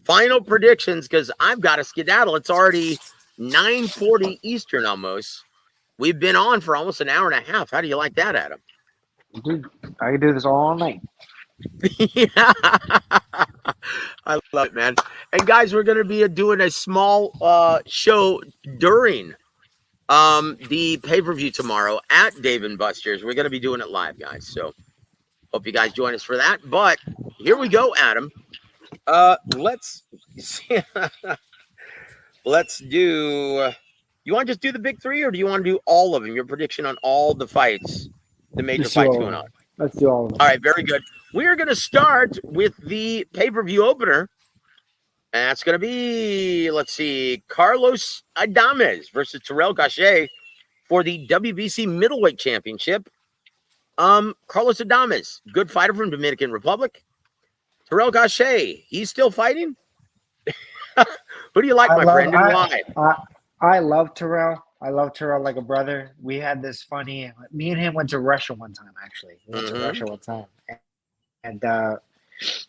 final predictions because I've got to skedaddle. It's already 9:40 Eastern almost. We've been on for almost an hour and a half. How do you like that, Adam? Dude, I can do this all night. Yeah. I love it, man. And guys, we're going to be doing a small show during the pay-per-view tomorrow at Dave & Buster's. We're going to be doing it live, guys. So Hope you guys join us for that. But here we go, Adam. Let's let's do. You want to just do the big three, or do you want to do all of them? Your prediction on all the fights, the major Let's do fights all of going on. them. Let's do all of them. All right, very good. We are going to start with the pay-per-view opener. And that's going to be, let's see, Carlos Adames versus Terrell Gausha for the WBC Middleweight Championship. Carlos Adames, good fighter from Dominican Republic. Terrell Gausha, he's still fighting? Who do you like, my friend, and why? I love Terrell. I love Terrell like a brother. We had this funny. Me and him went to Russia one time. Actually, we went to Russia one time, and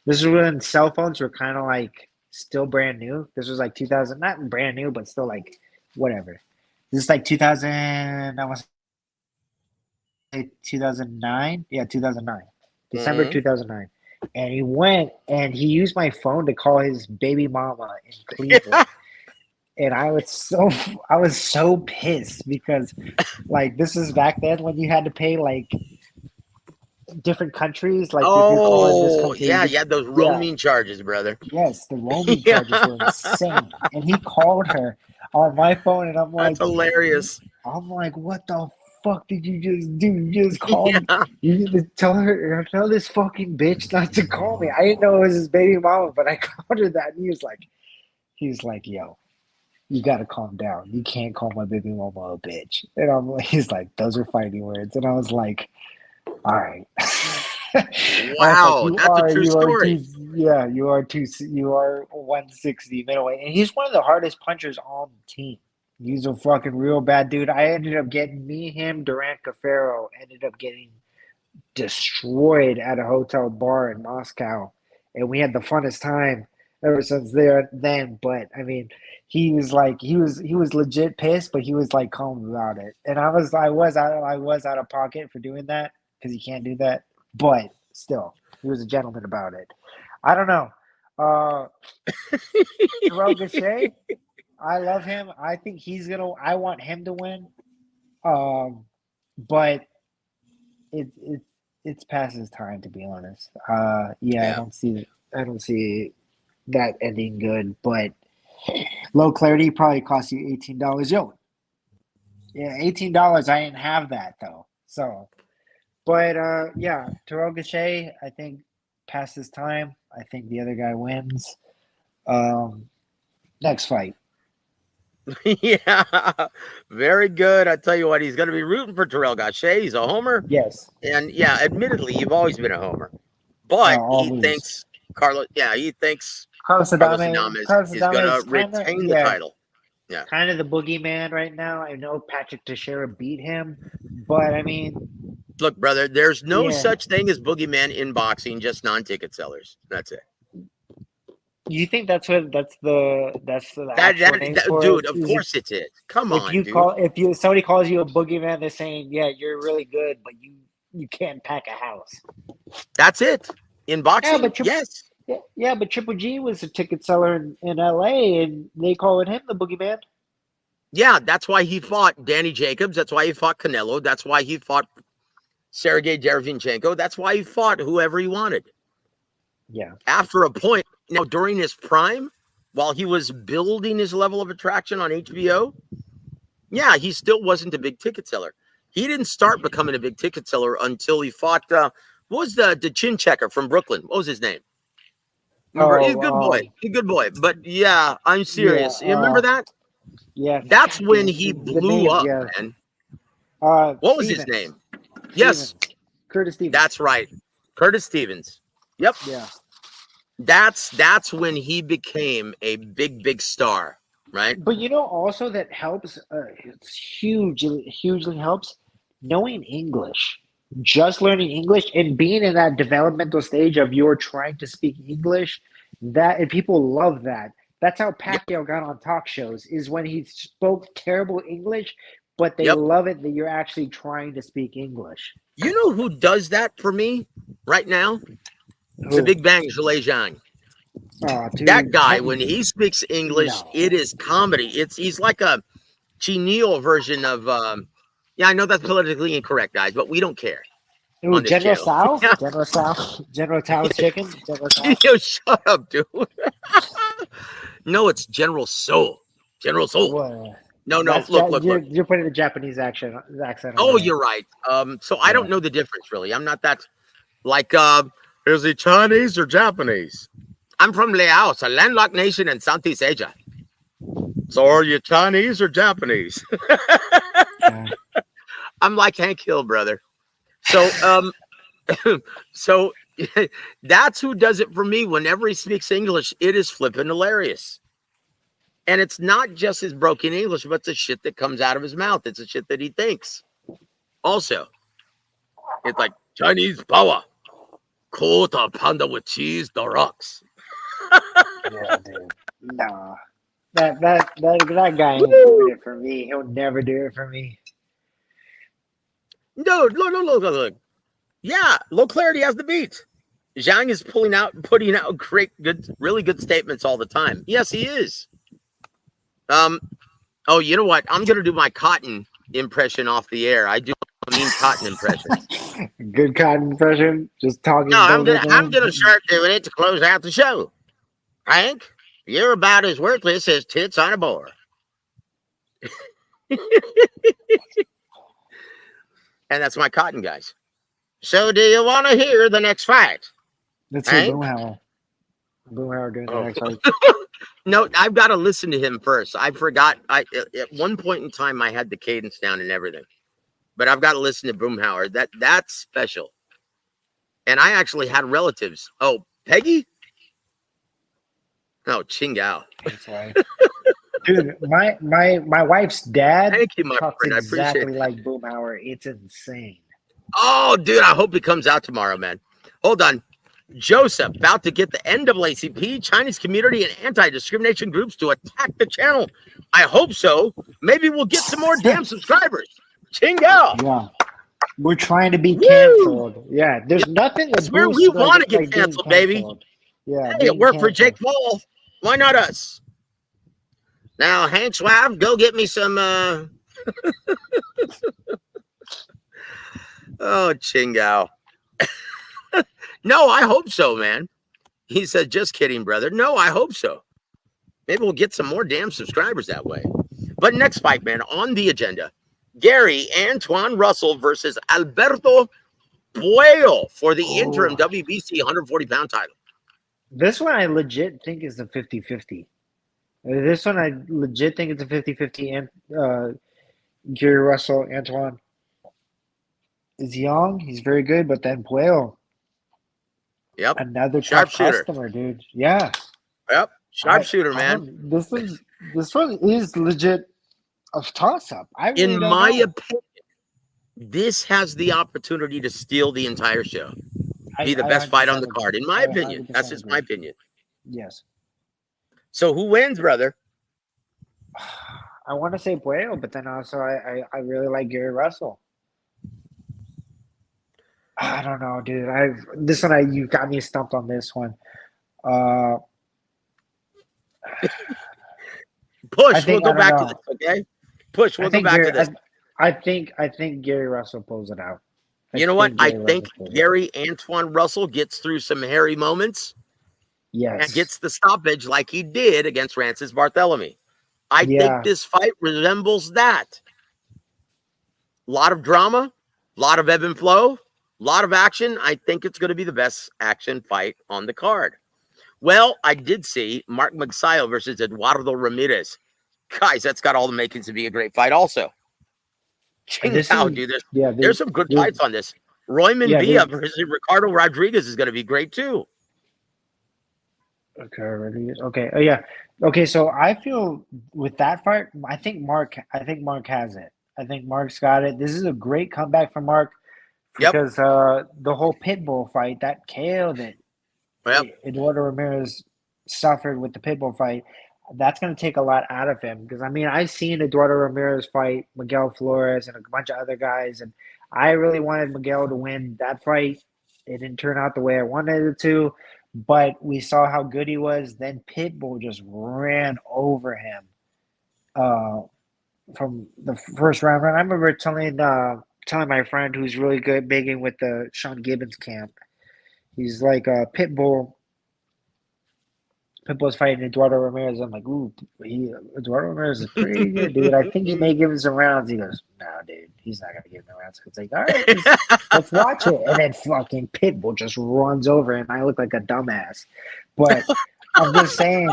this is when cell phones were kind of like still brand new. This was like 2000, not brand new, but still like whatever. This is like 2000. I want to say 2009. Yeah, 2009, December 2009. And he went and he used my phone to call his baby mama in Cleveland. And I was so pissed because like this is back then when you had to pay like different countries. Like if you're calling this country, yeah, you had those roaming charges, brother. Yes, the roaming charges were insane. And he called her on my phone, and I'm like, that's hilarious. I'm like, what the fuck did you just do? You just called. You need to tell this fucking bitch not to call me. I didn't know it was his baby mama, but I called her that, and he's like, yo, you gotta calm down. You can't call my baby mama a bitch. And he's like, those are fighting words, and I was like, all right. Wow, like, that's a true story. You are 160 middleweight, and he's one of the hardest punchers on the team. He's a fucking real bad dude. I ended up getting Durant Cafaro ended up getting destroyed at a hotel bar in Moscow, and we had the funnest time ever since then. But I mean, he was legit pissed, but he was like calm about it, and I was out of pocket for doing that because you can't do that, but still, he was a gentleman about it. I don't know. Terrell Gausha, I love him. I think I want him to win. But it's past his time, to be honest. I don't see that ending good. But low clarity probably cost you $18. Yo, yeah, $18. I didn't have that though. So, but Terrell Gausha, I think past his time. I think the other guy wins. Next fight. Yeah, very good. I tell you what, he's going to be rooting for Terrell Gausha. He's a homer. Yes. And yeah, admittedly, you've always been a homer. But he thinks Carlos Adames is going to retain the title. Yeah. Kind of the boogeyman right now. I know Patrick Teixeira beat him, but I mean, look, brother, there's no such thing as boogeyman in boxing, just non-ticket sellers. That's it. You think that's the dude? Of course it's it. Come on, dude. If somebody calls you a boogeyman, they're saying, yeah, you're really good, but you can't pack a house. That's it in boxing. Yes. Yeah, but Triple G was a ticket seller in LA, and they called him the boogeyman. Yeah, that's why he fought Danny Jacobs. That's why he fought Canelo. That's why he fought Sergey Derevyanchenko. That's why he fought whoever he wanted. Yeah. After a point, now during his prime, while he was building his level of attraction on HBO, yeah, he still wasn't a big ticket seller. He didn't start becoming a big ticket seller until he fought, what was the chin checker from Brooklyn? What was his name? Remember, he's a good boy. He's a good boy. But yeah, I'm serious. You remember that? Yeah. That's when he blew up, man. What was his name? Yes. Curtis Stevens. That's right. Curtis Stevens. Yep. Yeah. That's when he became a big star, right? But also that helps. It's hugely helps knowing English. Just learning English and being in that developmental stage of you're trying to speak English, and people love that. That's how Pacquiao got on talk shows, is when he spoke terrible English, but they love it that you're actually trying to speak English. You know who does that for me right now? Who? The Big Bang, Zhilei Zhang. Oh, dude, that guy, when he speaks English, it is comedy. He's like a Chineel version of I know that's politically incorrect, guys, but we don't care. Ooh, on this General channel. Tso? General Tso? General Tao's chicken? General Tso? Yo, shut up, dude. No, it's General Soul. General Soul. What? No, no, That's look, look, look. you're putting a Japanese accent on Oh, there. you're right. So I Yeah. don't know the difference really. I'm not that like is he Chinese or Japanese? I'm from Laos, a landlocked nation in Southeast Asia. So are you Chinese or Japanese? Yeah. I'm like Hank Hill, brother. So so that's who does it for me. Whenever he speaks English, it is flipping hilarious. And it's not just his broken English, but the shit that comes out of his mouth. It's the shit that he thinks. Also, it's like Chinese power, quarter pounder with cheese, the rocks. Yeah, dude. Nah. That guy ain't doing it for me. He'll never do it for me. No, look, look, look, look. Yeah, low clarity has the beat. Zhang is putting out great, good, really good statements all the time. Yes, he is. Oh, you know what? I'm gonna do my cotton impression off the air. I do a mean cotton impression. Good cotton impression. Just No, talking I'm gonna bullshit. start doing it to close out the show. Hank, you're about as worthless as tits on a boar. And that's my cotton guys. So, do you want to hear the next fight, Let's hear Hank? Boomhauer. Boomhauer doing the Oh. next fight. No, I've got to listen to him first. I forgot. At one point in time I had the cadence down and everything, but I've got to listen to Boomhauer. That's special. And I actually had relatives. Oh, Peggy? No, Chingao. That's right. Dude, my wife's dad Thank you, my talks friend. I appreciate exactly that. like Boomhauer. It's insane. Oh, dude, I hope it comes out tomorrow, man. Hold on. Joseph about to get the NAACP, Chinese community, and anti-discrimination groups to attack the channel. I hope so. Maybe we'll get some more damn subscribers. Chingao. Yeah. We're trying to be Woo! canceled. Yeah. There's nothing That's that where boosts we want to get like being canceled, baby. canceled. Yeah, Hey, it being worked for Jake canceled. Paul. Why not us? Now, Hank's wife, go get me some. Oh, Chingao. No, I hope so, man. He said, just kidding, brother. No, I hope so. Maybe we'll get some more damn subscribers that way. But next fight, man, on the agenda, Gary Antoine Russell versus Alberto Puello for the interim Oh, WBC 140-pound title. this one I legit think is a 50-50. This one I legit think it's a 50-50. And Gary Russell, Antoine is young. He's very good. But then Puello, Yep. another tough Sharpshooter. customer, dude. Yeah. Yep. Sharpshooter, I man. don't, this one is legit a toss up. I really In don't my know. opinion, this has the opportunity to steal the entire show. Be the I best fight on the 100% card, in agree. my I opinion. 100% That's just my agree. opinion. Yes. So who wins, brother? I want to say Puello, but then also I really like Gary Russell. I don't know, dude. You got me stumped on this one. I Push. We'll think I go don't back to this, know. okay? Push. I We'll go think back to Gary. this. I think Gary Russell pulls it out. You know what? I Gary think Russell pulls it out. Gary Antoine Russell gets through some hairy moments and Yes. gets the stoppage like he did against Francis Barthélemy. I think this fight resembles that. A lot of drama, a lot of ebb and flow, a lot of action. I think it's going to be the best action fight on the card. Well, I did see Mark Magsayo versus Eduardo Ramirez. Guys, that's got all the makings to be a great fight also. Qingdao, dude. There's some good fights on this. Royman Villa versus Ricardo Rodriguez is going to be great too. Okay, Rodriguez. Okay. Oh yeah. Okay, so I feel with that fight, I think Mark has it. I think Mark's got it. This is a great comeback from Mark Yep. because the whole Pitbull fight that killed it. Yep. Eduardo Ramirez suffered with the Pitbull fight. That's going to take a lot out of him because I mean I've seen Eduardo Ramirez fight Miguel Flores and a bunch of other guys, and I really wanted Miguel to win that fight. It didn't turn out the way I wanted it to, but we saw how good he was. Then Pitbull just ran over him from the first round. And I remember telling telling my friend who's really good, big in with the Sean Gibbons camp. He's like a Pitbull. Pitbull's fighting Eduardo Ramirez. I'm like, ooh, Eduardo Ramirez is pretty good, dude. I think he may give him some rounds. He goes, no, dude, he's not gonna give him no rounds. It's like, all right, let's watch it. And then fucking Pitbull just runs over him. I look like a dumbass. But I'm just saying,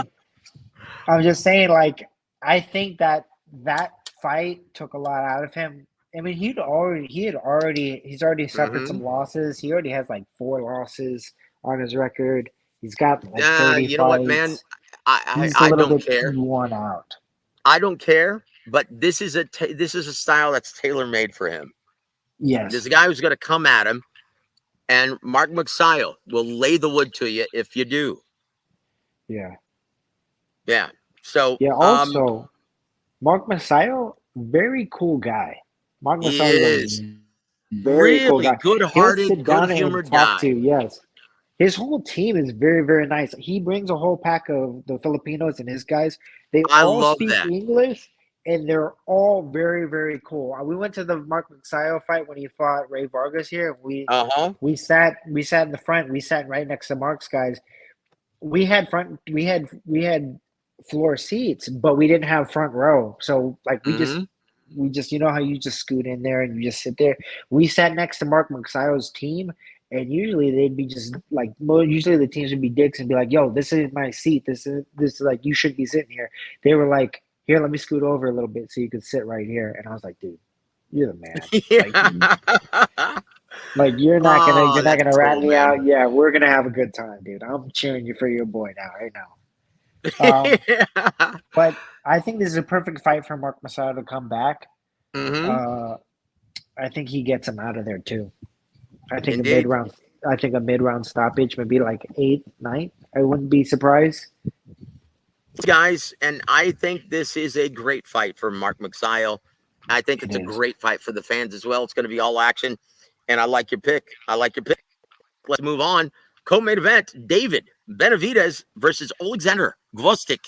like, I think that fight took a lot out of him. I mean, he's already suffered some Hmm. losses. He already has like 4 losses on his record. He's got like 30 You know what, man? fights. He's a I little don't bit care. worn out. I don't care. But this is a style that's tailor made for him. There's Yes. a guy who's going to come at him, and Mark McSile will lay the wood to you if you do. Yeah. Yeah. So Yeah. Also, Mark Masayo, very cool guy. Mark he Masayo is is a very cool really guy. He'll good-hearted, sit down and good-humored talk to guy. you. Yes. His whole team is very, very nice. He brings a whole pack of the Filipinos and his guys. They I all love speak that. English and they're all very, very cool. We went to the Mark Magsayo fight when he fought Ray Vargas here. Uh huh. We sat in the front. We sat right next to Mark's guys. We had floor seats, but we didn't have front row. So like Hmm. we just you know how you just scoot in there and you just sit there. We sat next to Mark Magsayo's team, and usually they'd be just like usually the teams would be dicks and be like, "Yo, this is my seat. This is like you should be sitting here." They were like, "Here, let me scoot over a little bit so you can sit right here." And I was like, "Dude, you're the man. Like, Yeah. like you're not gonna Oh, you're not that's gonna rat cool, me man. out. Yeah, we're gonna have a good time, dude. I'm cheering you for your boy now, right now." But I think this is a perfect fight for Mark Masada to come back. Hmm. Uh, I think he gets him out of there too. I think a mid Indeed. round. I think a mid round stoppage, maybe like 8, 9. I wouldn't be surprised. Guys, and I think this is a great fight for Mark McSile. I think It it's a is. great fight for the fans as well. It's going to be all action, and I like your pick. I like your pick. Let's move on. Co-main event: David Benavidez versus Alexander Gvozdyk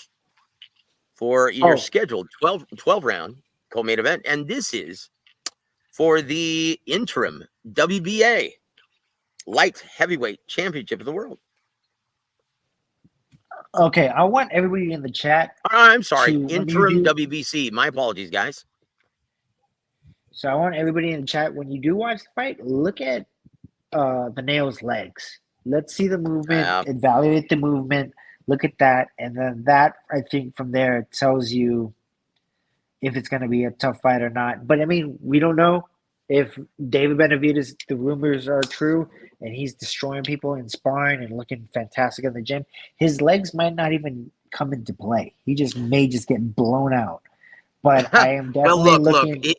for your Oh, scheduled 12 round co-main event, and this is for the interim WBA light heavyweight championship of the world. okay. I want everybody in the chat I'm sorry, to when you interim do. WBC. My apologies, guys. So I want everybody in the chat when you do watch the fight, look at the nail's legs. Let's see the movement, Uh, evaluate the movement, look at that, and then that I think from there tells you if it's going to be a tough fight or not. But I mean, we don't know if David Benavidez, the rumors are true, and he's destroying people in sparring and looking fantastic in the gym. His legs might not even come into play. He just may just get blown out. But I am well, definitely looking.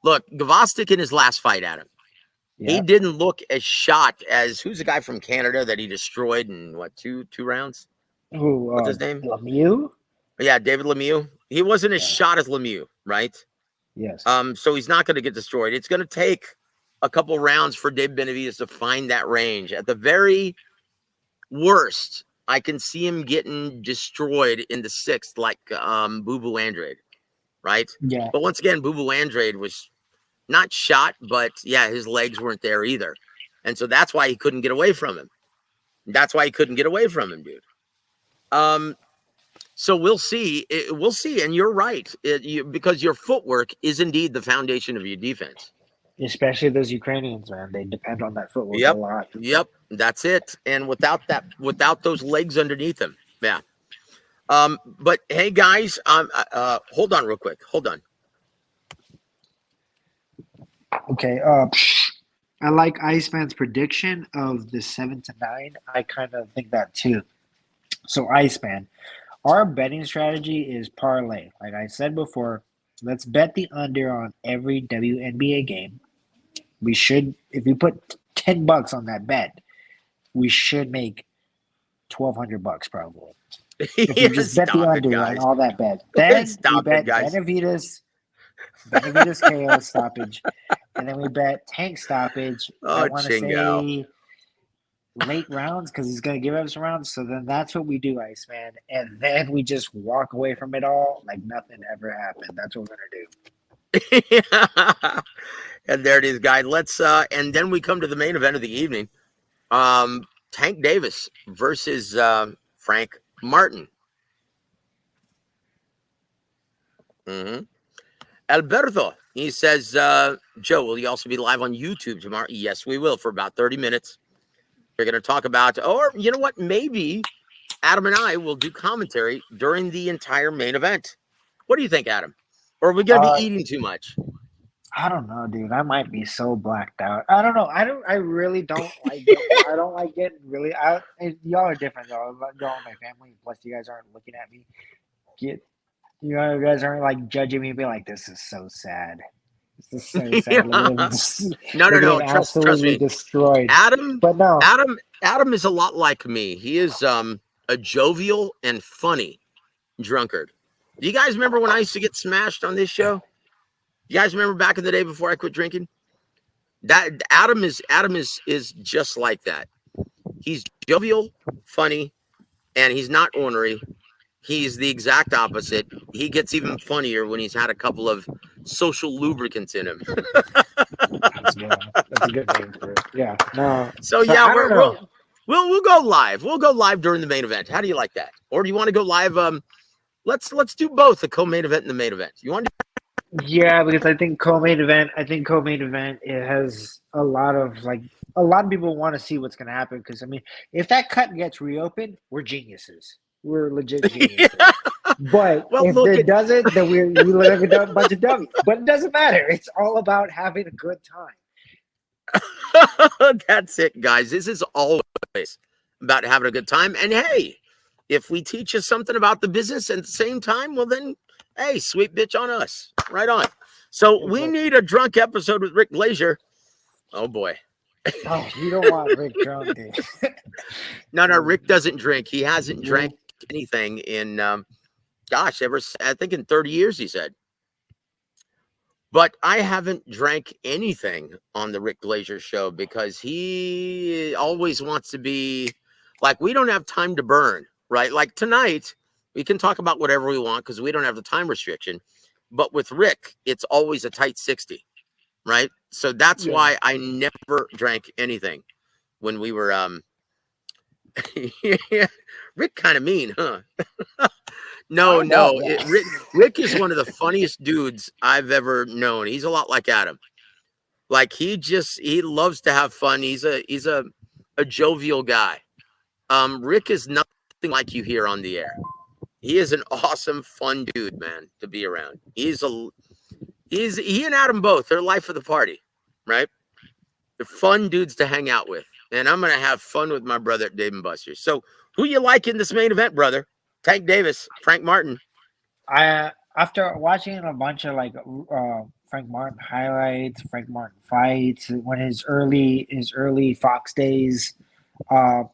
look, Gvozdyk in his last fight at him, he Yeah. didn't look as shot as who's the guy from Canada that he destroyed in what two rounds? Who? What's his name? Lemieux? Yeah, David Lemieux. He wasn't as Yeah. shot as Lemieux, right? Yes. So he's not going to get destroyed. It's going to take a couple rounds for David Benavidez to find that range. At the very worst, I can see him getting destroyed in the sixth, like Boo Boo Andrade, right? Yeah. But once again, Boo Boo Andrade was not shot, but yeah, his legs weren't there either. And so that's why he couldn't get away from him. That's why he couldn't get away from him, dude. Um, so we'll see. We'll see. And you're right. Because your footwork is indeed the foundation of your defense. Especially those Ukrainians, man. They depend on that footwork a Yep. lot. Yep. That's it. And without those legs underneath him. Yeah. But hey guys, hold on real quick. Hold on. Okay. I like Iceman's prediction of the 7-9. I kind of think that too. So Iceman, our betting strategy is parlay. Like I said before, let's bet the under on every WNBA game. We should, if we put $10 on that bet, we should make $1,200 probably. If we just bet the Stop it, under on guys. all that bet, then we Stop it, bet guys. Benavidez KO stoppage, and then we bet Tank stoppage. I Oh, want to Chingo. say late rounds because he's going to give us some rounds. So then that's what we do, Iceman. And then we just walk away from it all like nothing ever happened. That's what we're going to do. And there it is, guy. Let's and then we come to the main event of the evening. Tank Davis versus Frank Martin. hmm Alberto, he says, Joe, will you also be live on YouTube tomorrow? Yes, we will for about 30 minutes. We're going to talk about, or you know what? Maybe Adam and I will do commentary during the entire main event. What do you think, Adam? Or are we going to be Uh, eating too much? I don't know, dude. I might be so blacked out. I don't know. I don't. I really don't like getting. I don't like getting really. Y'all are different, though. Y'all are my family. Plus, you guys aren't looking at me. Get you guys aren't like judging me, and being like, "This is so sad. This is so Yeah. sad. Look at him. No, no, Look at him no. Trust absolutely me. destroyed." Adam, But no, Adam is a lot like me. He is a jovial and funny drunkard. Do you guys remember when I used to get smashed on this show? You guys remember back in the day before I quit drinking? That Adam is just like that. He's jovial, funny, and he's not ornery. He's the exact opposite. He gets even funnier when he's had a couple of social lubricants in him. that's good. That's a good name for it. Yeah. No. So So yeah, I don't know. we'll go live. We'll go live during the main event. How do you like that? Or do you want to go live? Let's do both the co-main event and the main event. You want to? Yeah, because I think co-main event. I think co-main event. It has a lot of people want to see what's going to happen. Because I mean, if that cut gets reopened, we're geniuses. We're legit Yeah. geniuses. But Well, if look it at doesn't, then we look like a bunch of dummies. But it doesn't matter. It's all about having a good time. that's it, guys. This is always about having a good time. And hey, if we teach you something about the business at the same time, well then, hey, sweet bitch on us. Right on. So we But need a drunk episode with Rick Glazier. Oh boy. oh, you don't want Rick drunk, dude. No, Rick doesn't drink. He hasn't drank anything in gosh, I think in 30 years, he said. But I haven't drank anything on the Rick Glazier show because he always wants to be like, we don't have time to burn, right? Like tonight, we can talk about whatever we want because we don't have the time restriction. But with Rick, it's always a tight 60, right? So that's Yeah. why I never drank anything when we were Rick kind of mean, huh? No, Find out, no. yeah. Rick is one of the funniest dudes I've ever known. He's a lot like Adam. Like he loves to have fun. He's a jovial guy. Rick is nothing like you hear on the air. He is an awesome, fun dude, man, to be around. He and Adam both, they're life of the party, right? They're fun dudes to hang out with. And I'm gonna have fun with my brother at Dave and Buster's. So who you like in this main event, brother? Tank Davis, Frank Martin. I after watching a bunch of Frank Martin highlights, Frank Martin fights, when his early Fox days,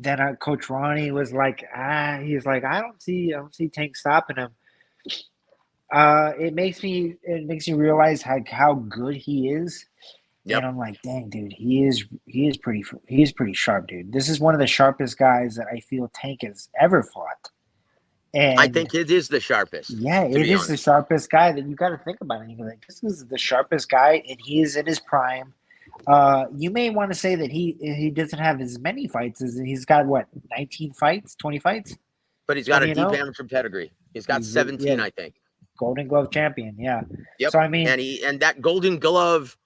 then Coach Ronnie was like, he's like, I don't see Tank stopping him. It makes me realize how good he is, and Yep. I'm like, dang, dude, he is pretty sharp, dude. This is one of the sharpest guys that I feel Tank has ever fought, I and think it is the sharpest, yeah, to it be is the honest. sharpest guy that you got to think about it. You're like, this is the sharpest guy, and he is in his prime. You may want to say that he doesn't have as many fights as he's got. What, 19 fights, 20 fights, But he's got a 20 and deep 0. amateur pedigree. He's got He's yeah, 17, I think. Golden Glove champion. Yeah. Yep. So I mean, And that Golden Glove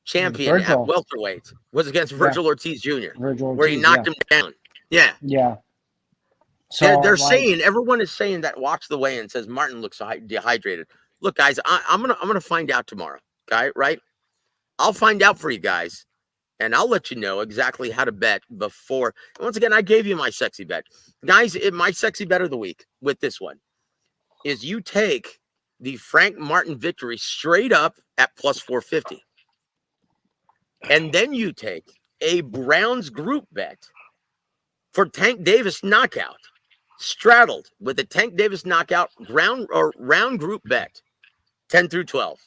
champion at Virgil, welterweight was against yeah, Virgil Ortiz Jr., Virgil where he Ortiz, yeah, knocked him down. Yeah. yeah. They're So like, saying, everyone is saying that watch the weigh and says Martin looks dehydrated. Look, guys, I'm gonna find out tomorrow. Okay, right? I'll find out for you guys, and I'll let you know exactly how to bet before. And once again, I gave you my sexy bet, guys. My sexy bet of the week with this one is you take the Frank Martin victory straight up at plus 450, and then you take a Browns group bet for Tank Davis knockout, straddled with a Tank Davis knockout round group bet, 10 through 12.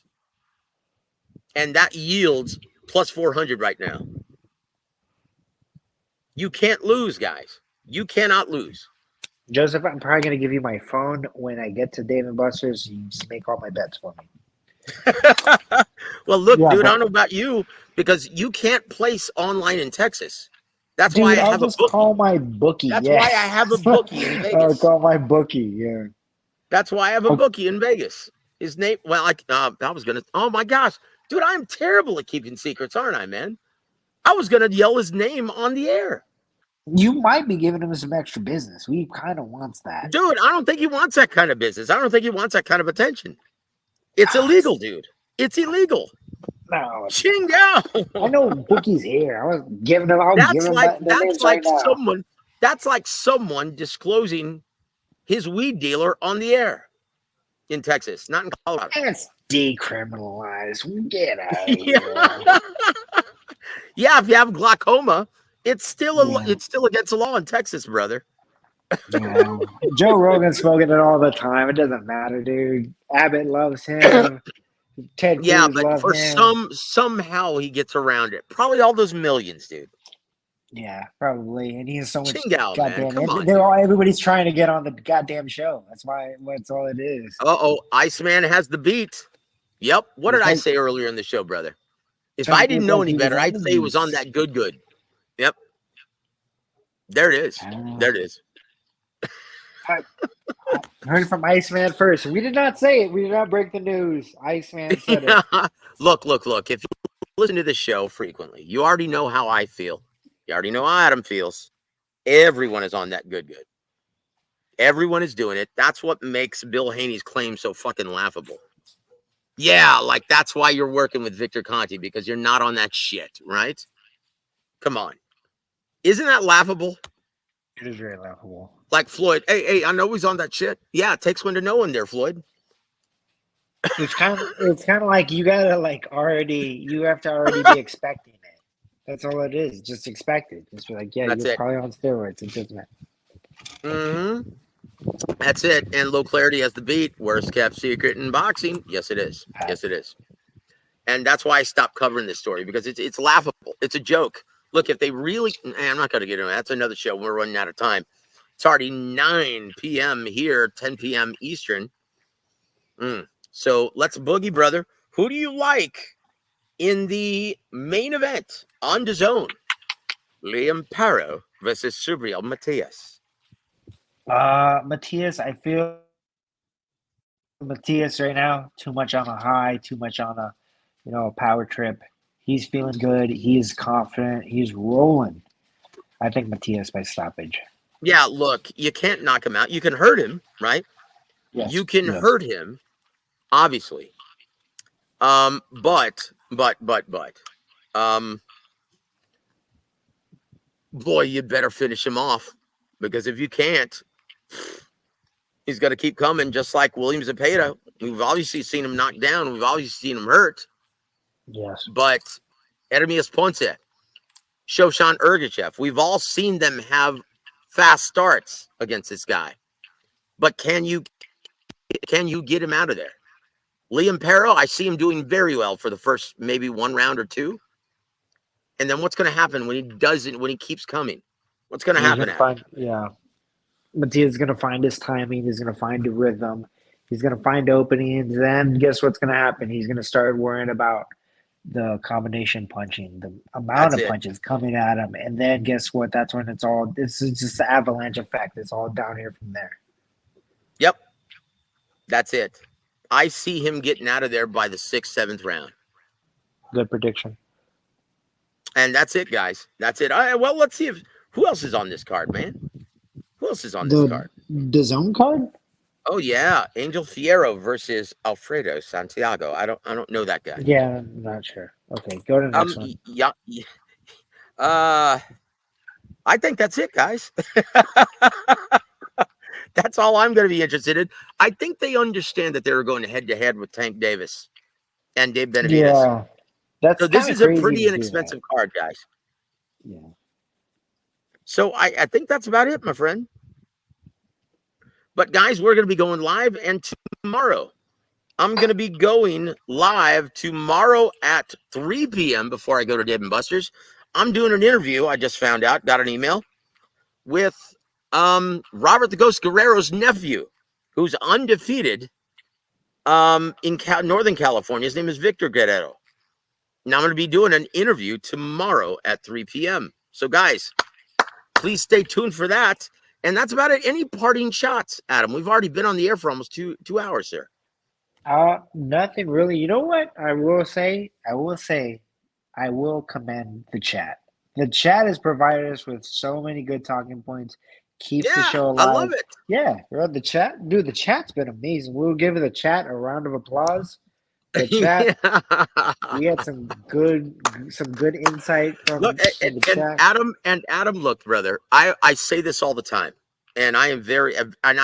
And that yields plus 400 right now. You can't lose, guys. You cannot lose. Joseph, I'm probably gonna give you my phone when I get to Dave and Buster's. You just make all my bets for me. Well, look, Yeah, dude, I but don't know about you because you can't place online in Texas. That's why dude, I I'll have a just bookie. call my bookie. That's Yeah, why I have a bookie in I'll Vegas. call my bookie. Yeah. That's why I have a Oh, bookie in Vegas. His name, well, I was gonna. Oh my gosh, dude, I'm terrible at keeping secrets, aren't I, man? I was gonna yell his name on the air, you might be giving him some extra business. We kind of wants that. dude. I don't think he wants that kind of business. I don't think he wants that kind of attention. It's illegal, dude. It's illegal. No, it's Ching not. I Yao. know bookie's here. I was giving him. I'll give That's him like their that's names right like now. someone. That's like someone disclosing his weed dealer on the air in Texas, not in Colorado. That's decriminalized. Get out of Yeah. here. Yeah, if you have glaucoma, Yeah. it's still against the law in Texas, brother. Yeah. Joe Rogan's smoking it all the time. It doesn't matter, dude. Abbott loves him. Ted Yeah, Cruz but loves for him. somehow he gets around it. Probably all those millions, dude. Yeah, probably. And he has so much Chingal, man. goddamn. Come on, They're dude. all. Everybody's trying to get on the goddamn show. That's why. That's all it is. Uh-oh, Iceman has the beat. Yep. What did Just I like, say earlier in the show, brother? If I just didn't looked know like any he was better, on I'd the say he was on juice. that good. Yep. There it is. Ah, There it is. I heard it from Iceman first. We did not say it. We did not break the news. Iceman said it. Look. If you listen to this show frequently, you already know how I feel. You already know how Adam feels. Everyone is on that good. Everyone is doing it. That's what makes Bill Haney's claim so fucking laughable. Yeah, like that's why you're working with Victor Conti because you're not on that shit, right? Come on. Isn't that laughable? It is very laughable. Like Floyd, hey, I know he's on that shit. Yeah, it takes one to know one there, Floyd. It's kind of like you gotta like already. You have to already be expecting it. That's all it is. Just expect it. Just be like, yeah, That's you're it. probably on steroids. It doesn't matter. Mm-hmm. That's it. And Low Clarity has the beat. Worst kept secret in boxing. Yes, it is. Yes, it is. And that's why I stopped covering this story because it's laughable. It's a joke. Look, if they really, I'm not going to get into it. That's another show. We're running out of time. It's already 9 p.m. here, 10 p.m. Eastern. So let's boogie, brother. Who do you like in the main event on DAZN? Liam Paro versus Subriel Matias. Matthias, I feel Matthias right now too much on a high, too much on a power trip. He's feeling good. He's confident. He's rolling. I think Matthias by stoppage. Yeah, look, you can't knock him out. You can hurt him, right? Yes. You can Yes. hurt him, obviously. But, boy, you better finish him off because if you can't, he's got to keep coming, just like William Zepeda. We've obviously seen him knocked down. We've obviously seen him hurt. Yes. But Ermias Ponce, Shoshan Ergachev, we've all seen them have fast starts against this guy. But can you get him out of there? Liam Perro, I see him doing very well for the first maybe one round or two. And then what's going to happen when he keeps coming? What's going to He's happen gonna after? find. Yeah. Matthias is gonna find his timing. He's gonna find a rhythm. He's gonna find openings. Then guess what's gonna happen? He's gonna start worrying about the combination punching, the amount That's of it. punches coming at him, and then guess what? That's when this is just the avalanche effect. It's all down here from there. Yep. That's it. I see him getting out of there by the 6th, 7th round. Good prediction. And that's it, guys. That's it. Well, let's see who else is on this card, man. Who else is on this card? The zone card? Oh yeah, Angel Fierro versus Alfredo Santiago. I don't know that guy. Yeah, I'm not sure. Okay, go to the next one. Yeah. I think that's it, guys. That's all I'm going to be interested in. I think they understand that they were going head to head with Tank Davis and Dave Benavidez. Yeah, that's So this kinda is a crazy pretty to do inexpensive that. card, guys. Yeah. So I think that's about it, my friend. But guys, we're going to be going live, and tomorrow I'm going to be going live tomorrow at 3 p.m. before I go to Dave and Buster's. I'm doing an interview. I just found out, got an email with Robert the Ghost Guerrero's nephew, who's undefeated in Northern California. His name is Victor Guerrero. Now I'm going to be doing an interview tomorrow at 3 p.m. So, guys, please stay tuned for that. And that's about it. Any parting shots, Adam? We've already been on the air for almost two hours here. Nothing really. You know what? I will commend the chat. The chat has provided us with so many good talking points. Keeps the show alive. I love it. Yeah, the chat, dude. The chat's been amazing. We'll give the chat a round of applause. The chat, we had some good insight from the chat. Adam, look, brother. I say this all the time, and I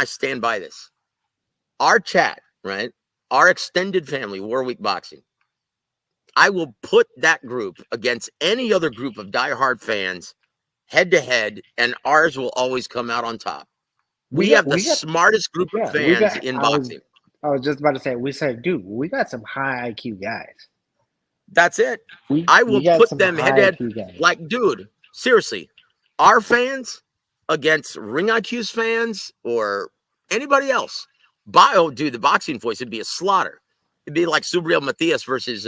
stand by this. Our chat, right? Our extended family, War Week Boxing. I will put that group against any other group of diehard fans head to head, and ours will always come out on top. We have the smartest group of fans in boxing. I was just about to say, we said, dude, we got some high IQ guys. That's it. I will put them head to head. Like, dude, seriously, our fans against Ring IQ's fans or anybody else. Dude, the boxing voice would be a slaughter. It'd be like Subriel Matias versus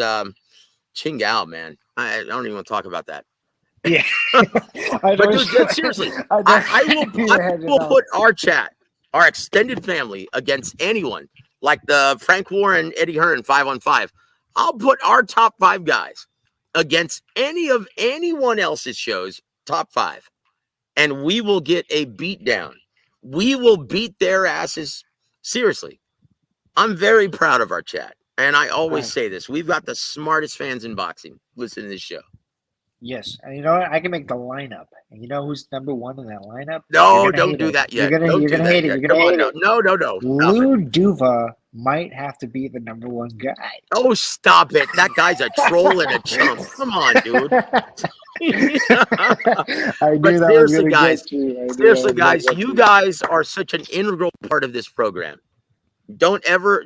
Chingao, man. I don't even want to talk about that. Yeah. But dude, seriously, I will put our chat, our extended family, against anyone. Like the Frank Warren, Eddie Hearn 5-on-5. I'll put our top 5 guys against anyone else's shows, top 5. And we will get a beat down. We will beat their asses. Seriously. I'm very proud of our chat. And I always say this. We've got the smartest fans in boxing. Listen to this show. Yes. And you know what? I can make the lineup. And you know who's number 1 in that lineup? No, don't do that yet. You're gonna hate it. You're gonna hate it. No. Lou Duva might have to be the number 1 guy. Oh, stop it. That guy's a troll and a chump. Come on, dude. Seriously, guys, you guys are such an integral part of this program. Don't ever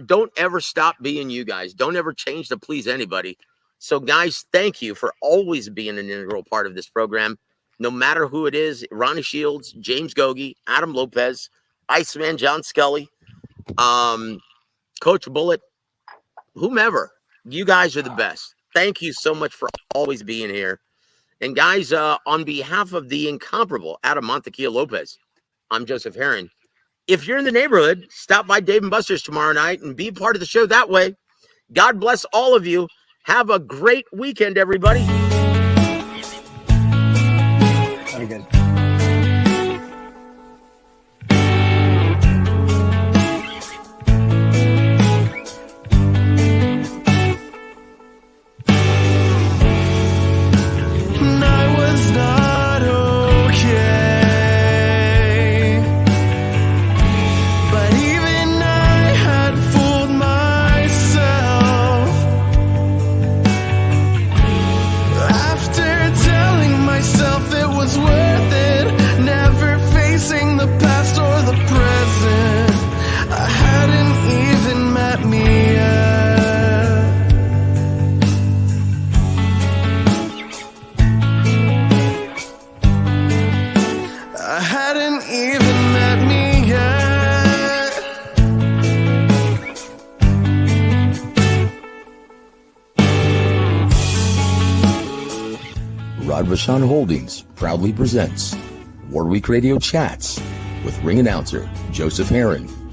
stop being you guys. Don't ever change to please anybody. So, guys, thank you for always being an integral part of this program. No matter who it is, Ronnie Shields, James Gogi, Adam Lopez, Iceman John Scully, Coach Bullet, whomever. You guys are the best. Thank you so much for always being here. And, guys, on behalf of the incomparable Adam Montequilla Lopez, I'm Joseph Herron. If you're in the neighborhood, stop by Dave & Buster's tomorrow night and be part of the show that way. God bless all of you. Have a great weekend, everybody. Very good. Vashon Holdings proudly presents War Week Radio Chats with ring announcer Joseph Herron.